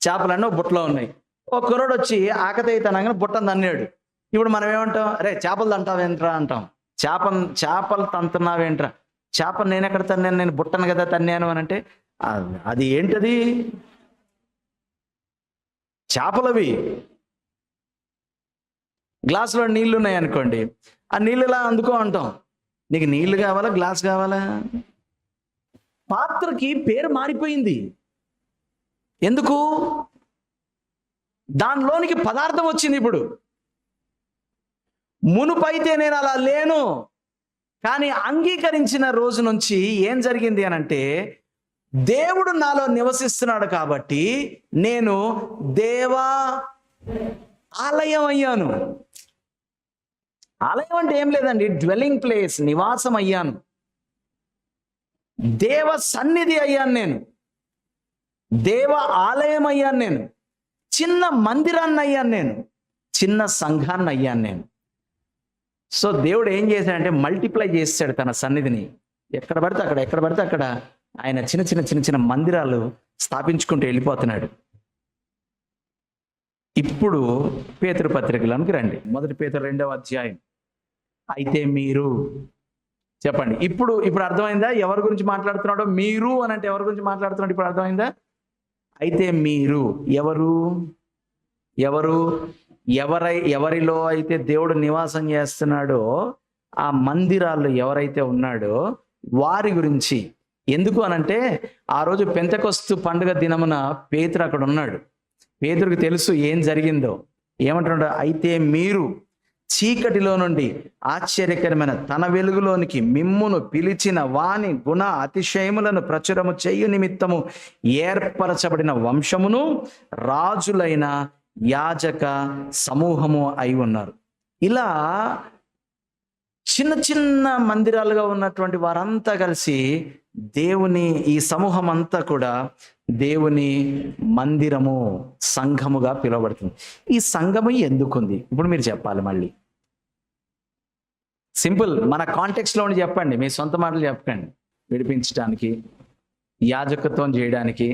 చేపలన్నీ ఒక బుట్టలో ఉన్నాయి. ఒక కుర్రోడు వచ్చి ఆకతాయి తనగా బుట్టను తన్నాడు. ఇప్పుడు మనం ఏమంటాం? అరే చేపలు తంటావేంట్రా అంటాం. చేపలు తంతున్నావేంట్రా? చేపలు నేను ఎక్కడ తన్నాను? నేను బుట్టను కదా తన్నాను అని అంటే అది ఏంటది? చేపలవి. గ్లాసులో నీళ్లు ఉన్నాయి అనుకోండి, ఆ నీళ్ళు ఇలా అందుకో అంటాం. నీకు నీళ్లు కావాలా, గ్లాస్ కావాలా? పాత్రకి పేరు మారిపోయింది. ఎందుకు? దానిలోనికి పదార్థం వచ్చింది. ఇప్పుడు మునుపైతే నేను అలా లేను, కానీ అంగీకరించిన రోజు నుంచి ఏం జరిగింది అని అంటే, దేవుడు నాలో నివసిస్తున్నాడు కాబట్టి నేను దేవా ఆలయం అయ్యాను. ఆలయం అంటే ఏం లేదండి, డ్వెల్లింగ్ ప్లేస్, నివాసం అయ్యాను. దేవ సన్నిధి అయ్యాను నేను. దేవ ఆలయం అయ్యాను నేను. చిన్న మందిరాన్ని అయ్యాను నేను. చిన్న సంఘాన్ని అయ్యాను నేను. సో దేవుడు ఏం చేశాడంటే మల్టిప్లై చేశాడు తన సన్నిధిని. ఎక్కడ పడితే అక్కడ ఆయన చిన్న మందిరాలు స్థాపించుకుంటూ వెళ్ళిపోతున్నాడు. ఇప్పుడు పేతురు పత్రికలోనికి రండి. 1 పేతురు 2వ అధ్యాయం. అయితే మీరు చెప్పండి. ఇప్పుడు అర్థమైందా ఎవరి గురించి మాట్లాడుతున్నాడో? మీరు అని అంటే ఎవరి గురించి మాట్లాడుతున్నాడు? ఇప్పుడు అర్థమైందా? అయితే మీరు ఎవరిలో అయితే దేవుడు నివాసం చేస్తున్నాడో, ఆ మందిరాల్లో ఎవరైతే ఉన్నాడో వారి గురించి. ఎందుకు అనంటే, ఆ రోజు పెంతెకొస్తు పండుగ దినమున పేతురు అక్కడ ఉన్నాడు. పేతురుకి తెలుసు ఏం జరిగిందో. ఏమంటున్నాడు? అయితే మీరు చీకటిలో నుండి ఆశ్చర్యకరమైన తన వెలుగులోనికి మిమ్మును పిలిచిన వాని గుణ అతిశయములను ప్రచురము చేయు నిమిత్తము ఏర్పరచబడిన వంశమును రాజులైన యాజక సమూహము అయి ఉన్నారు. ఇలా చిన్న చిన్న మందిరాలుగా ఉన్నటువంటి వారంతా కలిసి దేవుని, ఈ సమూహం అంతా కూడా దేవుని మందిరము, సంఘముగా పిలువబడుతుంది. ఈ సంఘము ఎందుకుంది ఇప్పుడు మీరు చెప్పాలి. మళ్ళీ సింపుల్, మన కాంటెక్స్ట్లో ఉండి చెప్పండి, మీ సొంత మాటలు చెప్పండి. విడిపించడానికి, యాజకత్వం చేయడానికి,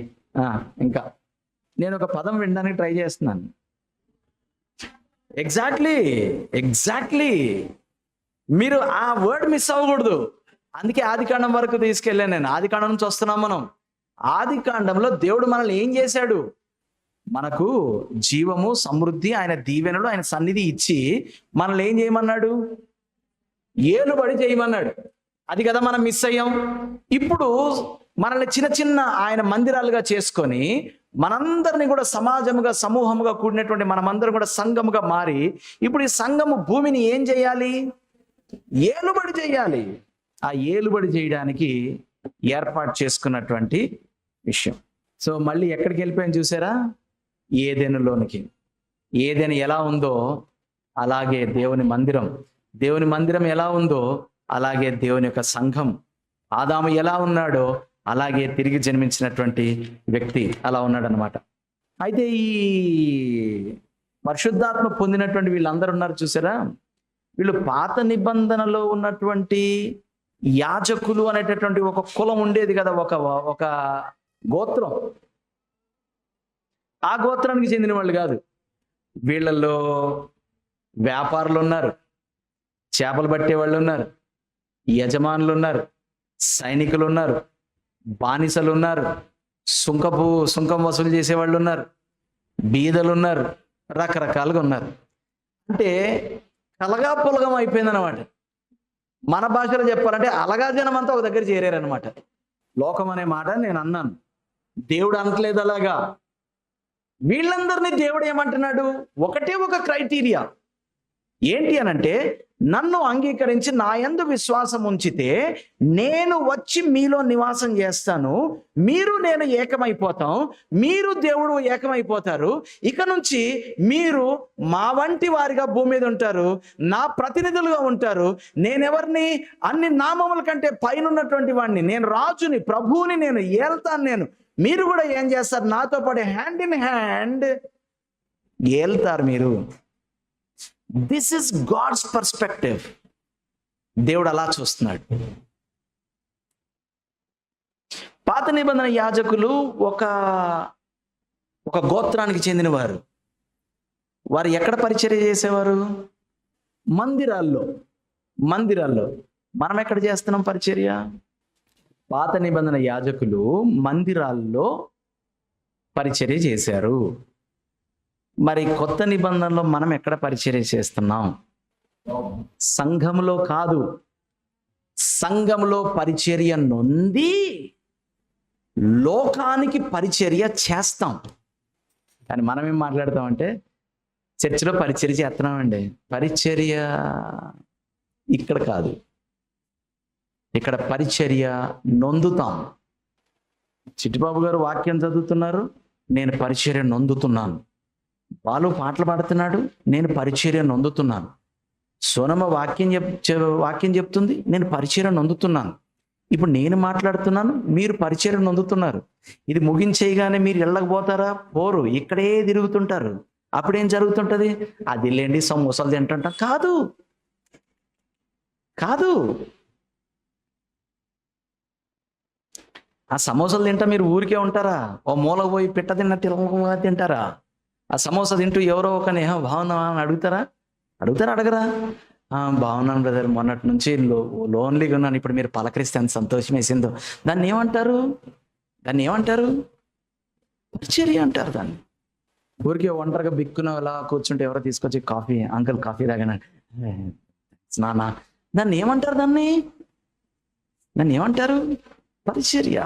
ఇంకా నేను ఒక పదం వినడానికి ట్రై చేస్తున్నాను. ఎగ్జాక్ట్లీ మీరు ఆ వర్డ్ మిస్ అవ్వకూడదు. అందుకే ఆదికాండం వరకు తీసుకెళ్ళాను నేను. ఆదికాండం నుంచి వస్తున్నాం మనం. ఆదికాండంలో దేవుడు మనల్ని ఏం చేశాడు? మనకు జీవము, సమృద్ధి, ఆయన దీవెనలు, ఆయన సన్నిధి ఇచ్చి మనల్ని ఏం చేయమన్నాడు? ఏలుబడి చేయమన్నాడు. అది కదా మనం మిస్ అయ్యాం. ఇప్పుడు మనల్ని చిన్న చిన్న ఆయన మందిరాలుగా చేసుకొని మనందరినీ కూడా సమాజముగా, సమూహముగా కూడినటువంటి మనమందరం కూడా సంఘముగా మారి, ఇప్పుడు ఈ సంఘము భూమిని ఏం చేయాలి? ఏలుబడి చేయాలి. ఆ ఏలుబడి చేయడానికి ఏర్పాటు చేసుకున్నటువంటి విషయం. సో మళ్ళీ ఎక్కడికి వెళ్ళిపోయాను చూసారా? ఏదెనులోనికి. ఏదెను ఎలా ఉందో అలాగే దేవుని మందిరం ఎలా ఉందో అలాగే దేవుని యొక్క సంఘం. ఆదాము ఎలా ఉన్నాడో అలాగే తిరిగి జన్మించినటువంటి వ్యక్తి అలా ఉన్నాడు అనమాట. అయితే ఈ పరిశుద్ధాత్మ పొందినటువంటి వీళ్ళందరూ ఉన్నారు చూసారా? వీళ్ళు పాత నిబంధనలో ఉన్నటువంటి యాజకులు అనేటటువంటి ఒక కులం ఉండేది కదా, ఒక గోత్రం. ఆ గోత్రానికి చెందిన వాళ్ళు కాదు. వీళ్ళల్లో వ్యాపారులు ఉన్నారు, చేపలు పట్టే వాళ్ళు ఉన్నారు, యజమానులు ఉన్నారు, సైనికులు ఉన్నారు, బానిసలు ఉన్నారు, సుంకం వసూలు చేసేవాళ్ళు ఉన్నారు, బీదలు ఉన్నారు, రకరకాలుగా ఉన్నారు. అంటే కలగా పొలగం అయిపోయిందనమాట. మన భాషలో చెప్పాలంటే అలగా జనం అంతా ఒక దగ్గర చేరారనమాట. లోకం అనే మాట నేను అన్నాను, దేవుడు అనట్లేదు అలాగా. వీళ్ళందరినీ దేవుడు ఏమంటున్నాడు? ఒకటే ఒక క్రైటీరియా ఏంటి అనంటే, నన్ను అంగీకరించి నా యందు విశ్వాసం ఉంచితే నేను వచ్చి మీలో నివాసం చేస్తాను, మీరు నేను ఏకమైపోతాం, మీరు దేవుడు ఏకమైపోతారు. ఇక నుంచి మీరు మా వంటి వారిగా భూమి మీద ఉంటారు, నా ప్రతినిధులుగా ఉంటారు. నేనెవరిని? అన్ని నామముల కంటే పైన ఉన్నటువంటి వాడిని, నేను రాజుని, ప్రభువుని, నేను ఏల్తాను. నేను మీరు కూడా ఏం చేస్తారు? నాతో పాటు హ్యాండ్ ఇన్ హ్యాండ్ ఏల్తారు మీరు. This is God's perspective. దేవుడు అలా చూస్తున్నాడు. పాత నిబంధన యాజకులు ఒక గోత్రానికి చెందినవారు. వారు ఎక్కడ పరిచర్య చేసేవారు? మందిరాల్లో. మనం ఎక్కడ చేస్తున్నాం పరిచర్య? పాత నిబంధన యాజకులు మందిరాల్లో పరిచర్య చేశారు. మరి కొత్త నిబంధనలో మనం ఎక్కడ పరిచర్య చేస్తున్నాం? సంఘంలో కాదు. సంఘంలో పరిచర్య నొంది లోకానికి పరిచర్య చేస్తాం. కానీ మనం ఏం మాట్లాడతామంటే, చర్చిలో పరిచర్య చేస్తున్నామండి. పరిచర్య ఇక్కడ కాదు, ఇక్కడ పరిచర్య నొందుతాం. చిట్టిబాబు గారు వాక్యం చదువుతున్నారు, నేను పరిచర్య నొందుతున్నాను. వాళ్ళు పాటలు పాడుతున్నాడు, నేను పరిచర్య నొందుతున్నాను. సోనమ్మ వాక్యం చెప్తుంది, నేను పరిచర్య నొందుతున్నాను. ఇప్పుడు నేను మాట్లాడుతున్నాను, మీరు పరిచర్య నొందుతున్నారు. ఇది ముగించేయగానే మీరు వెళ్ళకపోతారా? పోరు, ఇక్కడే తిరుగుతుంటారు. అప్పుడేం జరుగుతుంటది? అది లేండి సమోసాలు తింటుంటాం. కాదు. ఆ సమోసాలు తింటా మీరు ఊరికే ఉంటారా? ఓ మూలకు పోయి పిట్ట తింటారా? ఆ సమోసా తింటూ ఎవరో ఒకని బాగున్నావా అని అడగరా? బాగున్నాను బ్రదర్, మొన్నటి నుంచి లోన్లీగా ఉన్నాను, ఇప్పుడు మీరు పలకరిస్తే అంత సంతోషం వేసిందో. దాన్ని ఏమంటారు? పరిచర్య అంటారు దాన్ని. ఊరికే ఒంటరిగా బిక్కున అలా కూర్చుంటే ఎవరో తీసుకొచ్చి కాఫీ, అంకుల్ కాఫీ తాగాను నాన్న, దాన్ని ఏమంటారు? పరిచర్య.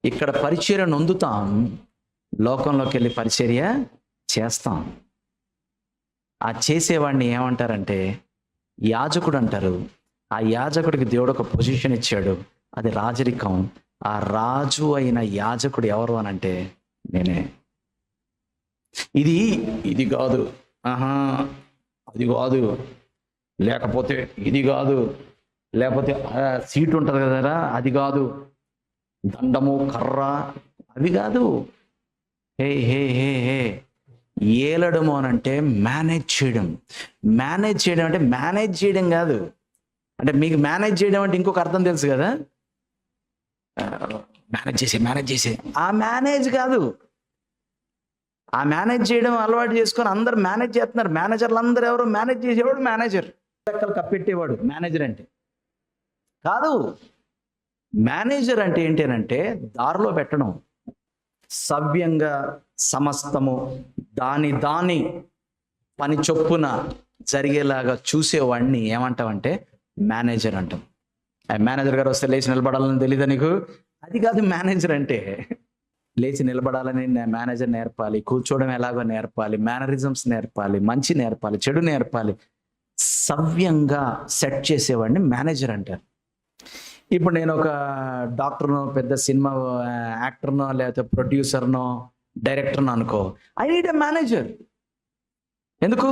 ఇక్కడ పరిచర్య నొందుతాం, లోకంలోకి వెళ్ళి పరిచర్య చేస్తాం. ఆ చేసేవాడిని ఏమంటారంటే యాజకుడు అంటారు. ఆ యాజకుడికి దేవుడు ఒక పొజిషన్ ఇచ్చాడు, అది రాజరికం. ఆ రాజు అయిన యాజకుడు ఎవరు అనంటే నేనే. ఇది ఇది కాదు, ఆహా అది కాదు, లేకపోతే ఇది కాదు, లేకపోతే సీట్ ఉంటుంది కదరా అది కాదు, దండము కర్ర అవి కాదు. హే హే హే హే ఏలడము అనంటే మేనేజ్ చేయడం. మేనేజ్ చేయడం అంటే మేనేజ్ చేయడం కాదు. అంటే మీకు మేనేజ్ చేయడం అంటే ఇంకొక అర్థం తెలుసు కదా, మేనేజ్ చేసే ఆ మేనేజ్ కాదు. ఆ మేనేజ్ చేయడం అలవాటు చేసుకొని అందరు మేనేజ్ చేస్తున్నారు. మేనేజర్లు అందరూ ఎవరు? మేనేజ్ చేసేవాడు మేనేజర్, లెక్కలు కప్పెట్టేవాడు మేనేజర్ అంటే కాదు. మేనేజర్ అంటే ఏంటి అంటే దారిలో పెట్టడం, సవ్యంగా సమస్తము దాని పని చొప్పున జరిగేలాగా చూసేవాడిని ఏమంటామంటే మేనేజర్ అంటాం. మేనేజర్ గారు వస్తే లేచి నిలబడాలని తెలీదా నీకు? అది కాదు మేనేజర్ అంటే. లేచి నిలబడాలని మేనేజర్ నేర్పాలి, కూర్చోవడం ఎలాగో నేర్పాలి, మేనరిజమ్స్ నేర్పాలి, మంచి నేర్పాలి, చెడు నేర్పాలి, సవ్యంగా సెట్ చేసేవాడిని మేనేజర్ అంటారు. ఇప్పుడు నేను ఒక డాక్టర్నో, పెద్ద సినిమా యాక్టర్నో, లేకపోతే ప్రొడ్యూసర్నో, డైరెక్టర్నో అనుకో, ఐ నీడ్ ఎ మేనేజర్. ఎందుకు?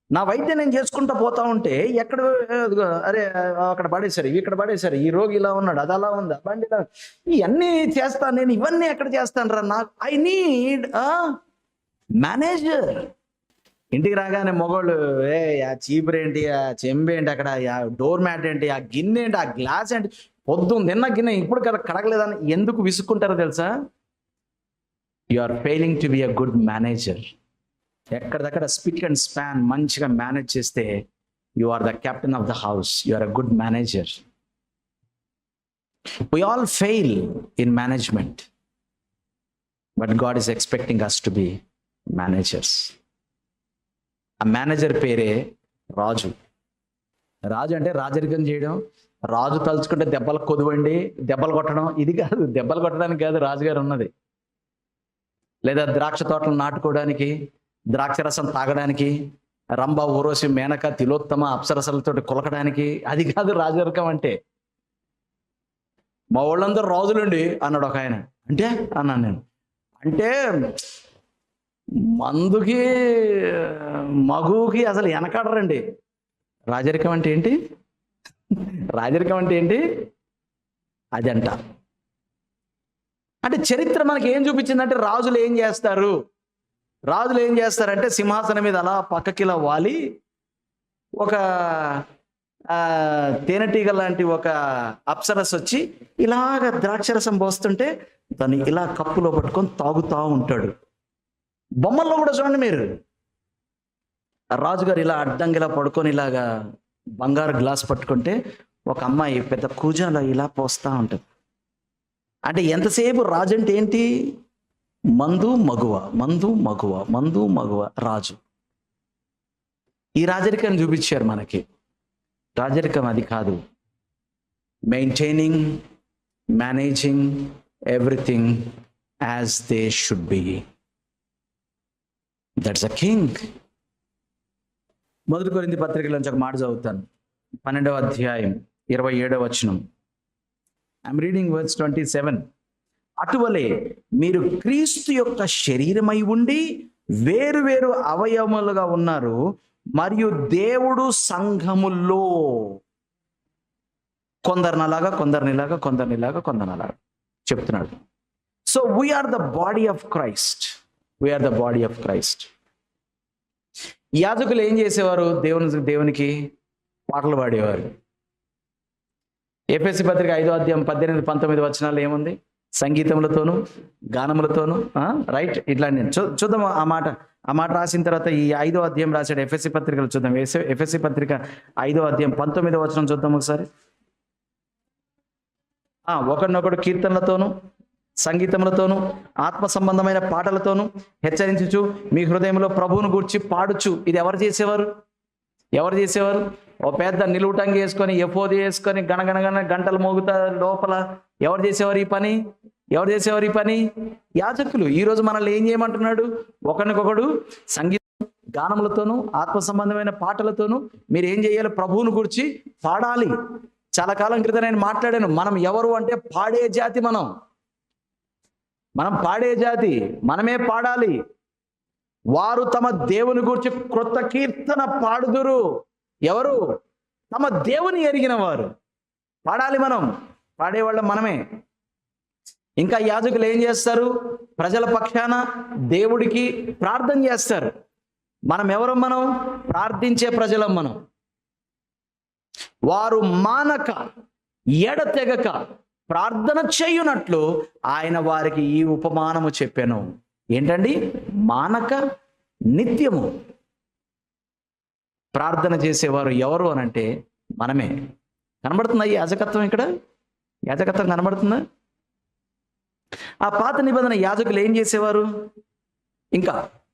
నా వైద్యం నేను చేసుకుంటూ పోతా ఉంటే ఎక్కడ అరే అక్కడ పడేశారు, ఇక్కడ పడేశారు, ఈ రోగి ఇలా ఉన్నాడు, అది అలా ఉంది, బండి ఇలా, ఇవన్నీ చేస్తాను నేను. ఇవన్నీ ఎక్కడ చేస్తాను రా? నాకు ఐ నీడ్ మేనేజర్. ఇంటికి రాగానే మొగోళ్ళు ఆ చీపురు ఏంటి, ఆ చెంబు ఏంటి, అక్కడ ఆ డోర్ మ్యాట్ ఏంటి, ఆ గిన్నె ఏంటి, ఆ గ్లాస్ ఏంటి, పొద్దున్న తిన్న గిన్నె ఇప్పుడు కదా కడగలేదని ఎందుకు విసుక్కుంటారో తెలుసా? You are failing to be a good manager. ఎక్కడిదక్కడ స్పిక్ అండ్ స్పాన్ మంచిగా మేనేజ్ చేస్తే you are the captain of the house, you are a good manager. We all fail in management, but God is expecting us to be managers. ఆ manager పేరే రాజు. రాజు అంటే రాజరికం చేయడం, రాజు తలుచుకుంటే దెబ్బలు కొదువండి, దెబ్బలు కొట్టడం, ఇది కాదు. దెబ్బలు కొట్టడానికి కాదు రాజుగారు ఉన్నది. లేదా ద్రాక్ష తోటలు నాటుకోవడానికి, ద్రాక్ష రసం తాగడానికి, రంభ, ఊర్వశి, మేనక, తిలోత్తమ అప్సరసలతో కొలకడానికి, అది కాదు రాజరికం అంటే. మా వాళ్ళందరూ రాజులండి అన్నాడు ఒక ఆయన. అంటే అన్నాను నేను. అంటే మందుకి మగుకి అసలు వెనకాడరండి. రాజరికం అంటే ఏంటి? రాజరికం అంటే ఏంటి? అదంట. అంటే చరిత్ర మనకి ఏం చూపించిందంటే రాజులు ఏం చేస్తారు? రాజులు ఏం చేస్తారంటే సింహాసనం మీద అలా పక్కకిలా వాలి ఒక తేనెటీగ లాంటి ఒక అప్సరస్ వచ్చి ఇలాగ ద్రాక్షరసం పోస్తుంటే దాన్ని ఇలా కప్పులో పట్టుకొని తాగుతూ ఉంటాడు. బొమ్మల్లో కూడా చూడండి మీరు, రాజుగారు ఇలా అడ్డంగా ఇలా పడుకొని ఇలాగా బంగారు గ్లాస్ పట్టుకుంటే ఒక అమ్మాయి పెద్ద కూజాలో ఇలా పోస్తూ ఉంటుంది. అంటే ఎంతసేపు రాజు అంటే ఏంటి? మందు మగువ, మందు మగువ, మందు మగువ రాజు. ఈ రాజరికాన్ని చూపించారు మనకి. రాజరికం అది కాదు. Maintaining, managing everything as they should be. That's a king. 1 కొరింథీ పత్రికలోంచి ఒక మాట చదువుతాను. 12వ అధ్యాయం 27వ వచనం. I'm reading verse 27. అటువలే మీరు క్రీస్తు యొక్క శరీరమై ఉండి వేరు వేరు అవయవములుగా ఉన్నారు, మరియు దేవుడు సంఘముల్లో కొందరినలాగా, కొందరినిలాగా, కొందరినిలాగా, కొందరినలాగా చెప్తున్నాడు. So we are the body of Christ. We are the body of Christ. యాజకులు ఏం చేసేవారు? దేవునికి పాటలు పాడేవారు. ఎఫెసీ పత్రిక 5వ అధ్యాయం 18-19 వచనాలు ఏముంది? సంగీతములతోను, గానములతోను, రైట్. ఇట్లా నేను చూద్దాం ఆ మాట రాసిన తర్వాత ఈ 5వ అధ్యాయం రాశాడు ఎఫెసీ పత్రికలు. చూద్దాం. ఎఫెసీ పత్రిక 5వ అధ్యాయం 19వ వచనం చూద్దాం ఒకసారి. ఒకరినొకడు కీర్తనలతోను, సంగీతములతోను, ఆత్మ సంబంధమైన పాటలతోను హెచ్చరించుచు మీ హృదయంలో ప్రభువును గూర్చి పాడుచు. ఇది ఎవరు చేసేవారు? ఓ పెద్ద నిలువుటంగి వేసుకొని, ఎఫోది వేసుకొని, గణగణగణ గంటలు మోగుతా లోపల ఎవరు చేసేవారు ఈ పని? యాజకులు. ఈరోజు మనల్ని ఏం చేయమంటున్నాడు? ఒకరికొకడు సంగీతం, గానములతోనూ ఆత్మ సంబంధమైన పాటలతోనూ మీరు ఏం చేయాలి? ప్రభువును గురించి పాడాలి. చాలా కాలం క్రితం నేను మాట్లాడాను, మనం ఎవరు అంటే పాడే జాతి. మనం పాడే జాతి, మనమే పాడాలి. వారు తమ దేవుని గురించి క్రొత్త కీర్తన పాడుదురు. ఎవరు? తమ దేవుని ఎరిగిన వారు. పాడాలి, మనం పాడేవాళ్ళం మనమే. ఇంకా యాజకులు ఏం చేస్తారు? ప్రజల పక్షాన దేవుడికి ప్రార్థన చేస్తారు. మనం ఎవరు? మనం ప్రార్థించే ప్రజలం. మనం వారు మానక ఎడతెగక ప్రార్థన చేయునట్లు ఆయన వారికి ఈ ఉపమానము చెప్పాను. ఏంటండి? మానక నిత్యము ప్రార్థన చేసేవారు ఎవరు అనంటే మనమే. కనబడుతుందా ఈ యాజకత్వం? ఇక్కడ యాజకత్వం కనబడుతుందా? ఆ పాత నిబంధన యాజకులు ఏం చేసేవారు?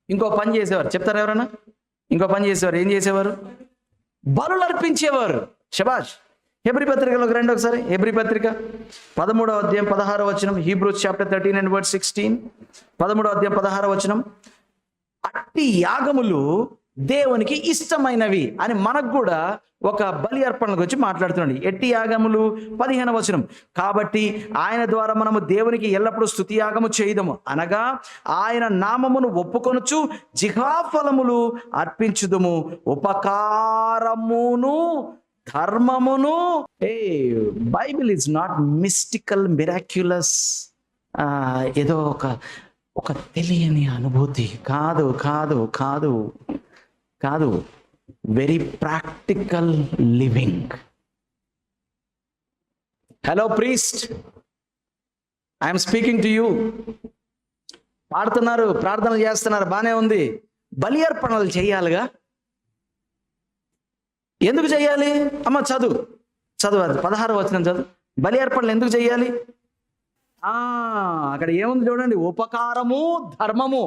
ఇంకో పని చేసేవారు. చెప్తారా ఎవరైనా? ఇంకో పని చేసేవారు. ఏం చేసేవారు? బలులు అర్పించేవారు. శబాష్. హెబ్రీ పత్రికలోకి రండి ఒకసారి. హెబ్రీ పత్రిక 13వ అధ్యాయం 16వ వచనం. Hebrews chapter 13 and verse 16. 13వ అధ్యాయం 16వ వచనం. అట్టి యాగములు దేవునికి ఇష్టమైనవి అని మనకు కూడా ఒక బలి అర్పణల గురించి మాట్లాడుతున్నాడు. ఎట్టి యాగములు? 15వ వచనం. కాబట్టి ఆయన ద్వారా మనము దేవునికి ఎల్లప్పుడూ స్తుతి యాగము చేయదము, అనగా ఆయన నామమును ఒప్పుకొనుచు జిహ్వాఫలములు అర్పించుదుము, ఉపకారమును ధర్మమును. Bible is not mystical, miraculous, ఏదో ఒక తెలియని అనుభూతి కాదు. కాదు కాదు కాదు very practical living. Hello priest, I'm speaking to you. పాడుతున్నారు, ప్రార్థనలు చేస్తున్నారు, బానే ఉంది. బలి అర్పణలు చేయాలిగా. ఎందుకు చేయాలి? అమ్మ చదువు అది 16వ వచనం చదువు. బలి అర్పణలు ఎందుకు చేయాలి? అక్కడ ఏముంది చూడండి. ఉపకారము ధర్మము.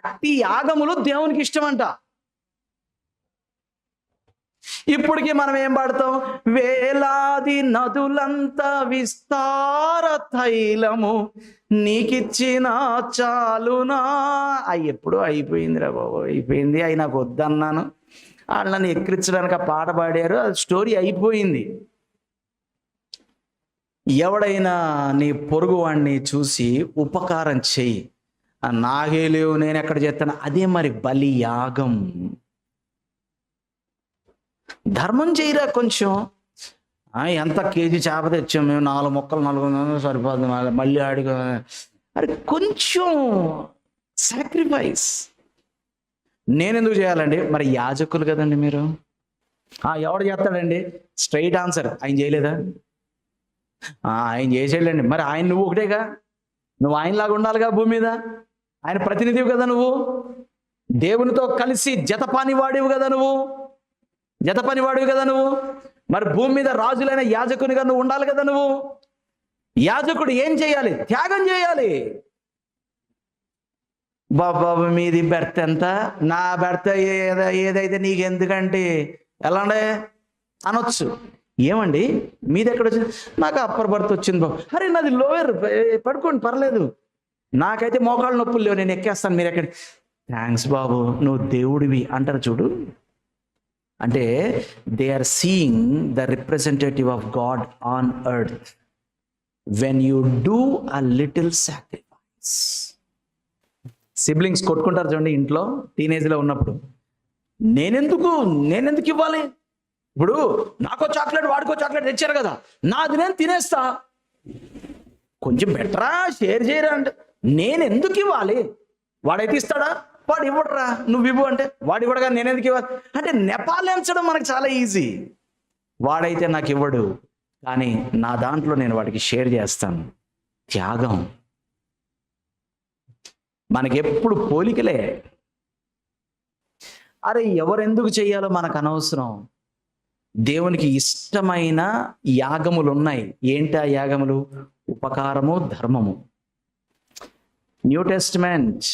అట్టి యాగములు దేవునికి ఇష్టమంట. ఇప్పటికి మనం ఏం పాడతాం? వేలాది నదులంత విస్తార తైలము నీకిచ్చిన చాలునా. ఎప్పుడు అయిపోయింది రా బాబు, అయిపోయింది. అయి నాకు వద్దన్నాను, వాళ్ళని ఎక్కిరించడానికి ఆ పాట పాడారు, అది స్టోరీ అయిపోయింది. ఎవడైనా నీ పొరుగు వాడిని చూసి ఉపకారం చెయ్యి, నాగే లేవు నేను ఎక్కడ చేస్తాను, అదే మరి బలి యాగం. ధర్మం చేయరా కొంచెం. ఎంత కేజీ చేప తెచ్చాం మేము, 4 ముక్కలు 4 సరిపోదు, మళ్ళీ ఆడిగా. అరే కొంచెం సాక్రిఫైస్. నేనెందుకు చేయాలండి? మరి యాజకులు కదండి మీరు. ఎవడు చేస్తాడండి? స్ట్రైట్ ఆన్సర్, ఆయన చేయలేదా? ఆయన చేసేయాలండి. మరి ఆయన నువ్వు ఒకటేగా, నువ్వు ఆయనలాగా ఉండాలిగా భూమి మీద. ఆయన ప్రతినిధివి కదా నువ్వు, దేవునితో కలిసి జతపనివాడివి కదా నువ్వు, మరి భూమి మీద రాజులైన యాజకునిగా నువ్వు ఉండాలి కదా నువ్వు. యాజకుడు ఏం చేయాలి? త్యాగం చేయాలి. బాబు మీది బెర్త ఎంత, నా బెర్త ఏదైతే నీకెందుకంటే ఎలా ఉండే అనొచ్చు. ఏమండి మీది ఎక్కడ వచ్చింది? నాకు అప్పర్ బర్త్ వచ్చింది బాబు. అరే నాది లోయర్, పడుకోండి పర్లేదు, నాకైతే మోకాళ్ళ నొప్పులు లేవు, నేను ఎక్కేస్తాను, మీరు ఎక్కడ. థ్యాంక్స్ బాబు, నువ్వు దేవుడివి అంటారు చూడు. అంటే they are seeing the representative of God on earth when you do a little sacrifice. Siblings కొట్టుకుంటారు చూడండి ఇంట్లో, టీనేజ్లో ఉన్నప్పుడు. నేనెందుకు ఇవ్వాలి? ఇప్పుడు నాకో చాక్లెట్ వాడికో చాక్లెట్ తెచ్చారు కదా, నాది నేను తినేస్తా, కొంచెం బెటరా, షేర్ చేయరా అంటే నేనెందుకు ఇవ్వాలి? వాడైతే ఇస్తాడా? వాడు ఇవ్వడరా, నువ్వు ఇవ్వు అంటే వాడు ఇవ్వడగా నేనెందుకు ఇవ్వాలి అంటే నెపాలించడం మనకు చాలా ఈజీ. వాడైతే నాకు ఇవ్వడు, కానీ నా దాంట్లో నేను వాడికి షేర్ చేస్తాను. త్యాగం. మనకెప్పుడు పోలికలే. అరే ఎవరెందుకు చేయాలో మనకు అనవసరం. దేవునికి ఇష్టమైన యాగములు ఉన్నాయి. ఏంటి ఆ యాగములు? ఉపకారము ధర్మము. New testament.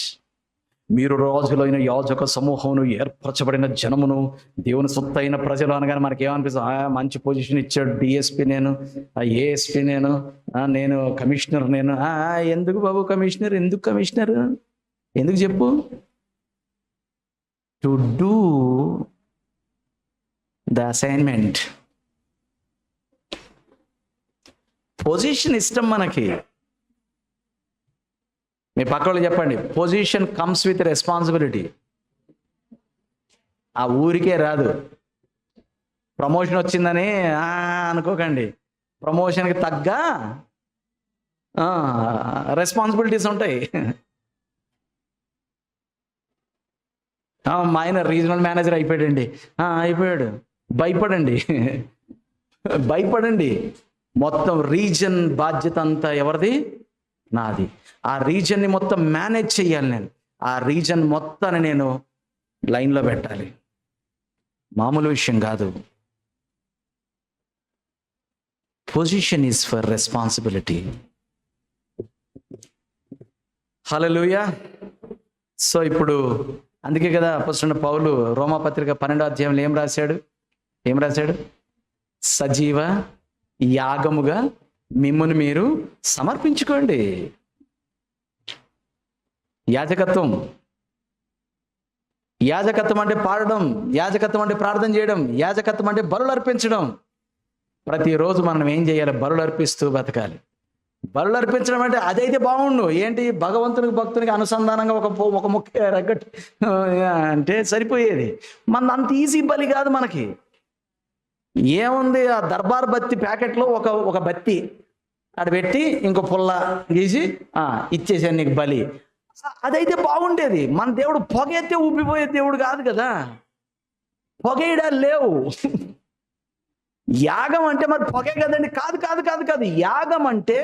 మీరు రాజులైన యాజక సమూహమును, ఏర్పరచబడిన జనమును, దేవుని సొత్తైన ప్రజలు అనగానే మనకి ఏమనిపిస్తుంది? మంచి పొజిషన్ ఇచ్చాడు, డిఎస్పి నేను, ఏఎస్పి నేను కమిషనర్ నేను. ఎందుకు బాబు కమిషనర్? ఎందుకు చెప్పు? To do the assignment. Position ఇష్టం మనకి. మీ పక్క వాళ్ళు చెప్పండి, పొజిషన్ కమ్స్ విత్ రెస్పాన్సిబిలిటీ. ఆ ఊరికే రాదు. ప్రమోషన్ వచ్చిందని అనుకోకండి. ప్రమోషన్కి తగ్గ రెస్పాన్సిబిలిటీస్ ఉంటాయి. మా ఆయన రీజనల్ మేనేజర్ అయిపోయాడండి. అయిపోయాడు. భయపడండి. మొత్తం రీజన్ బాధ్యత అంతా ఎవరిది? నాది. ఆ రీజన్ని మొత్తం మేనేజ్ చేయాలి నేను. ఆ రీజన్ మొత్తాన్ని నేను లైన్లో పెట్టాలి. మామూలు విషయం కాదు. Position is for responsibility. Hallelujah. So ఇప్పుడు అందుకే కదా అపోస్తలుడైన పౌలు రోమాపత్రిక 12వ అధ్యాయంలో ఏం రాశాడు? సజీవ యాగముగా మిమ్మును మీరు సమర్పించుకోండి. యాజకత్వం అంటే పాడడం, యాజకత్వం అంటే ప్రార్థన చేయడం, యాజకత్వం అంటే బలులు అర్పించడం. ప్రతిరోజు మనం ఏం చేయాలి? బలులు అర్పిస్తూ బతకాలి. బలులు అర్పించడం అంటే అదైతే బాగుండు. ఏంటి? భక్తునికి అనుసంధానంగా ఒక ముఖ్య రగ్గట్టు అంటే సరిపోయేది. మన అంత ఈజీ బలి కాదు మనకి. ఏముంది? ఆ దర్బార్ బత్తి ప్యాకెట్లో ఒక బత్తి అటు పెట్టి ఇంకో పుల్ల గీసి ఇచ్చేసాను నీకు బలి. అదైతే బాగుండేది. మన దేవుడు పొగైతే ఊపిపోయే దేవుడు కాదు కదా. పొగేయడాలు లేవు. యాగం అంటే మరి పొగే కదండి. కాదు. యాగం అంటే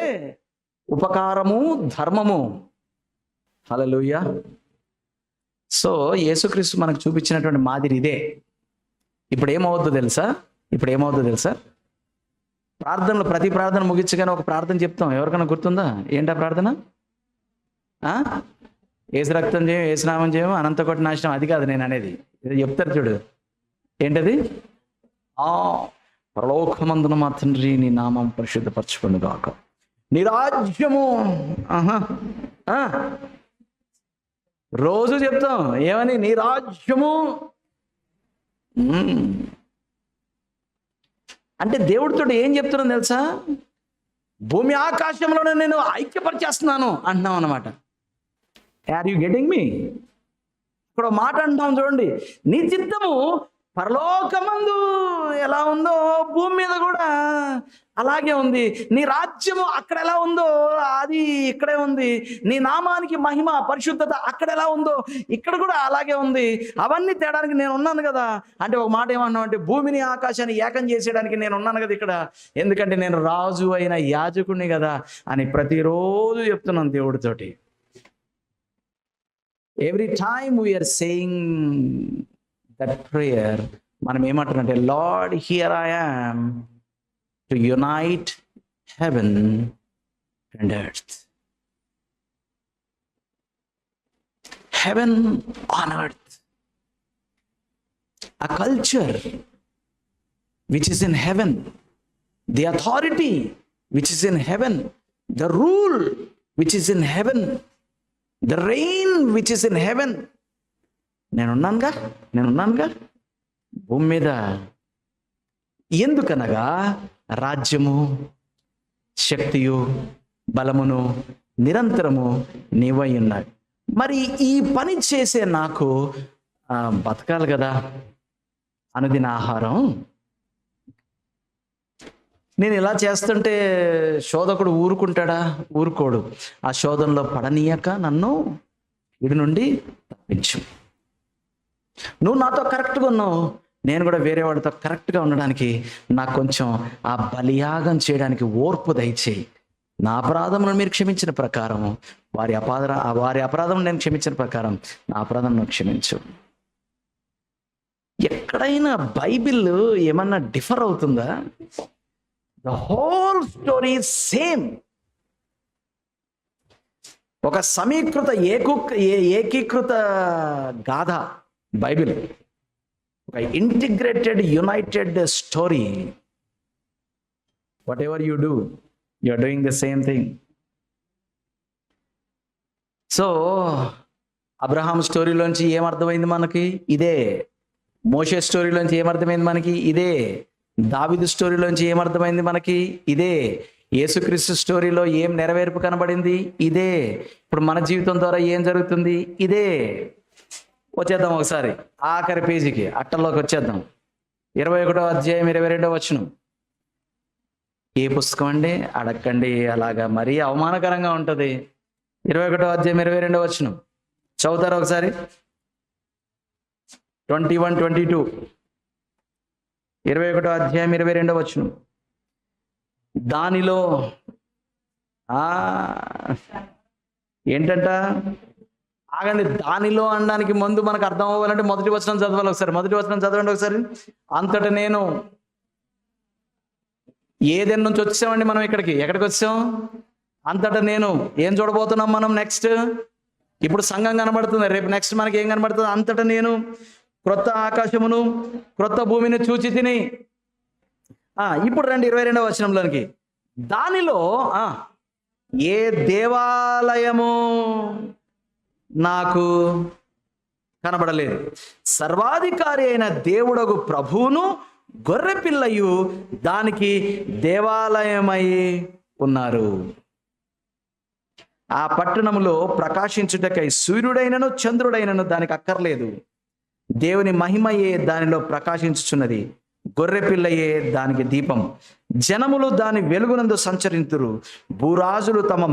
ఉపకారము, ధర్మము. హల్లెలూయా. సో యేసుక్రీస్తు మనకు చూపించినటువంటి మాదిరి ఇదే. ఇప్పుడు ఏమవుద్దో తెలుసా? ప్రార్థనలు, ప్రతి ప్రార్థన ముగించగానే ఒక ప్రార్థన చెప్తాం. ఎవరికైనా గుర్తుందా? ఏంటా ప్రార్థన? ఏసు రక్తం చేయం, ఏసు నామం చేయం, అనంత కోటి నాశనం. అది కాదు నేను అనేది. ఇది చెప్తారు చూడు. ఏంటది? పరలోకమందున మా తండ్రి, నీ నామం పరిశుద్ధపరచుకొను గాక, నీ రాజ్యము. రోజు చెప్తాం ఏమని? నీ రాజ్యము. అంటే దేవుడితో ఏం చెప్తున్నాను తెలుసా? భూమి ఆకాశంలోనే నేను ఐక్యపరిచేస్తున్నాను అంటున్నాం అన్నమాట. Are you getting me? ఇక్కడ మాట అంటున్నాం చూడండి. నీ చిత్తము పరలోకమందు ఎలా ఉందో భూమి మీద కూడా అలాగే ఉంది. నీ రాజ్యము అక్కడ ఎలా ఉందో అది ఇక్కడే ఉంది. నీ నామానికి మహిమ, పరిశుద్ధత అక్కడ ఎలా ఉందో ఇక్కడ కూడా అలాగే ఉంది. అవన్నీ తేడానికి నేను ఉన్నాను కదా. అంటే ఒక మాట ఏమన్నావు అంటే, భూమిని ఆకాశాన్ని ఏకం చేసేయడానికి నేను ఉన్నాను కదా ఇక్కడ. ఎందుకంటే నేను రాజు అయిన యాజకుడిని కదా అని ప్రతిరోజు చెప్తున్నాను దేవుడితోటి. Every time we are saying that prayer. మనం ఏమంటున్నామంటే, Lord here I am to unite heaven and earth. Heaven on earth. A culture which is in heaven, the authority which is in heaven, the rule which is in heaven, the reign which is in heaven. నేనున్నానుగా భూమి మీద. ఎందుకనగా రాజ్యము, శక్తియు, బలమును నిరంతరము నీవై ఉన్నాయి. మరి ఈ పని చేసే నాకు బతకాలి కదా. అనుదిన ఆహారం నేను ఇలా చేస్తుంటే శోధకుడు ఊరుకుంటాడా? ఊరుకోడు. ఆ శోధనలో పడనీయక నన్ను వీడి నుండి తప్పించు. నువ్వు నాతో కరెక్ట్గా ఉన్నావు, నేను కూడా వేరే వాడితో కరెక్ట్గా ఉండడానికి నాకు కొంచెం ఆ బలియాగం చేయడానికి ఓర్పు దయచేయి. నా అపరాధములను మీరు క్షమించిన ప్రకారం వారి అపరాధం నేను క్షమించిన ప్రకారం నా అపరాధం నువ్వు క్షమించు. ఎక్కడైనా బైబిల్ ఏమన్నా డిఫర్ అవుతుందా? The whole story same. ఒక సమీకృత ఏకీకృత గాథ బైబిల్. ఒక integrated united story. Whatever you do, you are doing the same thing. So Abraham స్టోరీలోంచి ఏమర్థమైంది మనకి? ఇదే. మోషే స్టోరీలోంచి ఏమర్థమైంది మనకి? ఇదే. దావీదు స్టోరీలోంచి ఏమర్థమైంది మనకి? ఇదే. యేసుక్రీస్తు స్టోరీలో ఏం నెరవేర్పు కనబడింది? ఇదే. ఇప్పుడు మన జీవితం ద్వారా ఏం జరుగుతుంది? ఇదే. వచ్చేద్దాం ఒకసారి ఆఖరి పేజీకి, అట్టల్లోకి వచ్చేద్దాం. 21వ అధ్యాయం 22వ వచనం. ఏ పుస్తకం అండి? అడగండి, అలాగా మరీ అవమానకరంగా ఉంటుంది. 21వ అధ్యాయం 22వ వచనం చదువుతారా ఒకసారి? 21:22. 21వ అధ్యాయం 22వ వచనం. దానిలో ఏంటంట? ఆగండి, దానిలో అనడానికి ముందు మనకు అర్థం అవ్వాలంటే మొదటి వచనం చదవాలి ఒకసారి. మొదటి వచనం చదవండి ఒకసారి. అంతట నేను, ఏదెన్ నుంచి వచ్చామండి మనం ఇక్కడికి? ఎక్కడికి వచ్చాం? అంతటా నేను. ఏం చూడబోతున్నాం మనం నెక్స్ట్? ఇప్పుడు సంఘం కనబడుతుంది. రేపు నెక్స్ట్ మనకి ఏం కనబడుతుంది? అంతటా నేను క్రొత్త ఆకాశమును క్రొత్త భూమిని చూచి తిని. ఇప్పుడు రండి 22వ వచనంలోనికి. దానిలో ఏ దేవాలయము నాకు కనబడలేదు. సర్వాధికారి అయిన దేవుడగు ప్రభువును గొర్రె పిల్లయు దానికి దేవాలయమై ఉన్నారు. ఆ పట్టణములో ప్రకాశించుటకై సూర్యుడైనను చంద్రుడైనను దానికి అక్కర్లేదు. దేవుని మహిమయే దానిలో ప్రకాశించుచున్నది. గొర్రె పిల్లయే దానికి దీపం. జనములు దాని వెలుగునందు సంచరింతురు. భూరాజులు తమ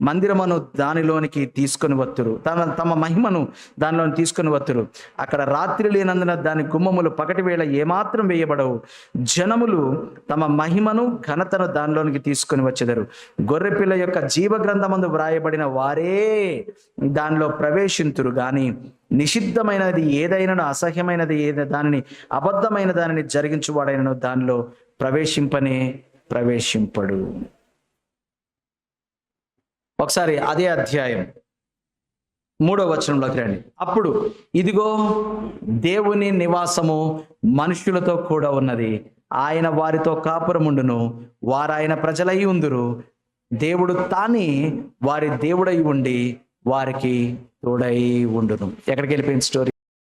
మందిరమును దానిలోనికి తీసుకొని వత్తురు. తమ మహిమను దానిలోని తీసుకొని వత్తురు. అక్కడ రాత్రి లేనందున దాని గుమ్మములు పగటి వేళ ఏమాత్రం వేయబడవు. జనములు తమ మహిమను ఘనతను దానిలోనికి తీసుకొని వచ్చెదరు. గొర్రెపిల్ల యొక్క జీవగ్రంథమందు వ్రాయబడిన వారే దానిలో ప్రవేశింతురు గాని నిషిద్ధమైనది ఏదైనాను, అసహ్యమైనది దానిని, అబద్ధమైన దానిని జరిగించువాడైనను దానిలో ప్రవేశింపడు. ఒకసారి అదే అధ్యాయం 3వ వచనంలోకి రండి. అప్పుడు ఇదిగో దేవుని నివాసము మనుష్యులతో కూడా ఉన్నది. ఆయన వారితో కాపురముండును. వారాయన ప్రజలై ఉందురు. దేవుడు తానే వారి దేవుడై ఉండి వారికి తోడై ఉండును. ఎక్కడికి వెళ్ళిపోయింది స్టోరీ?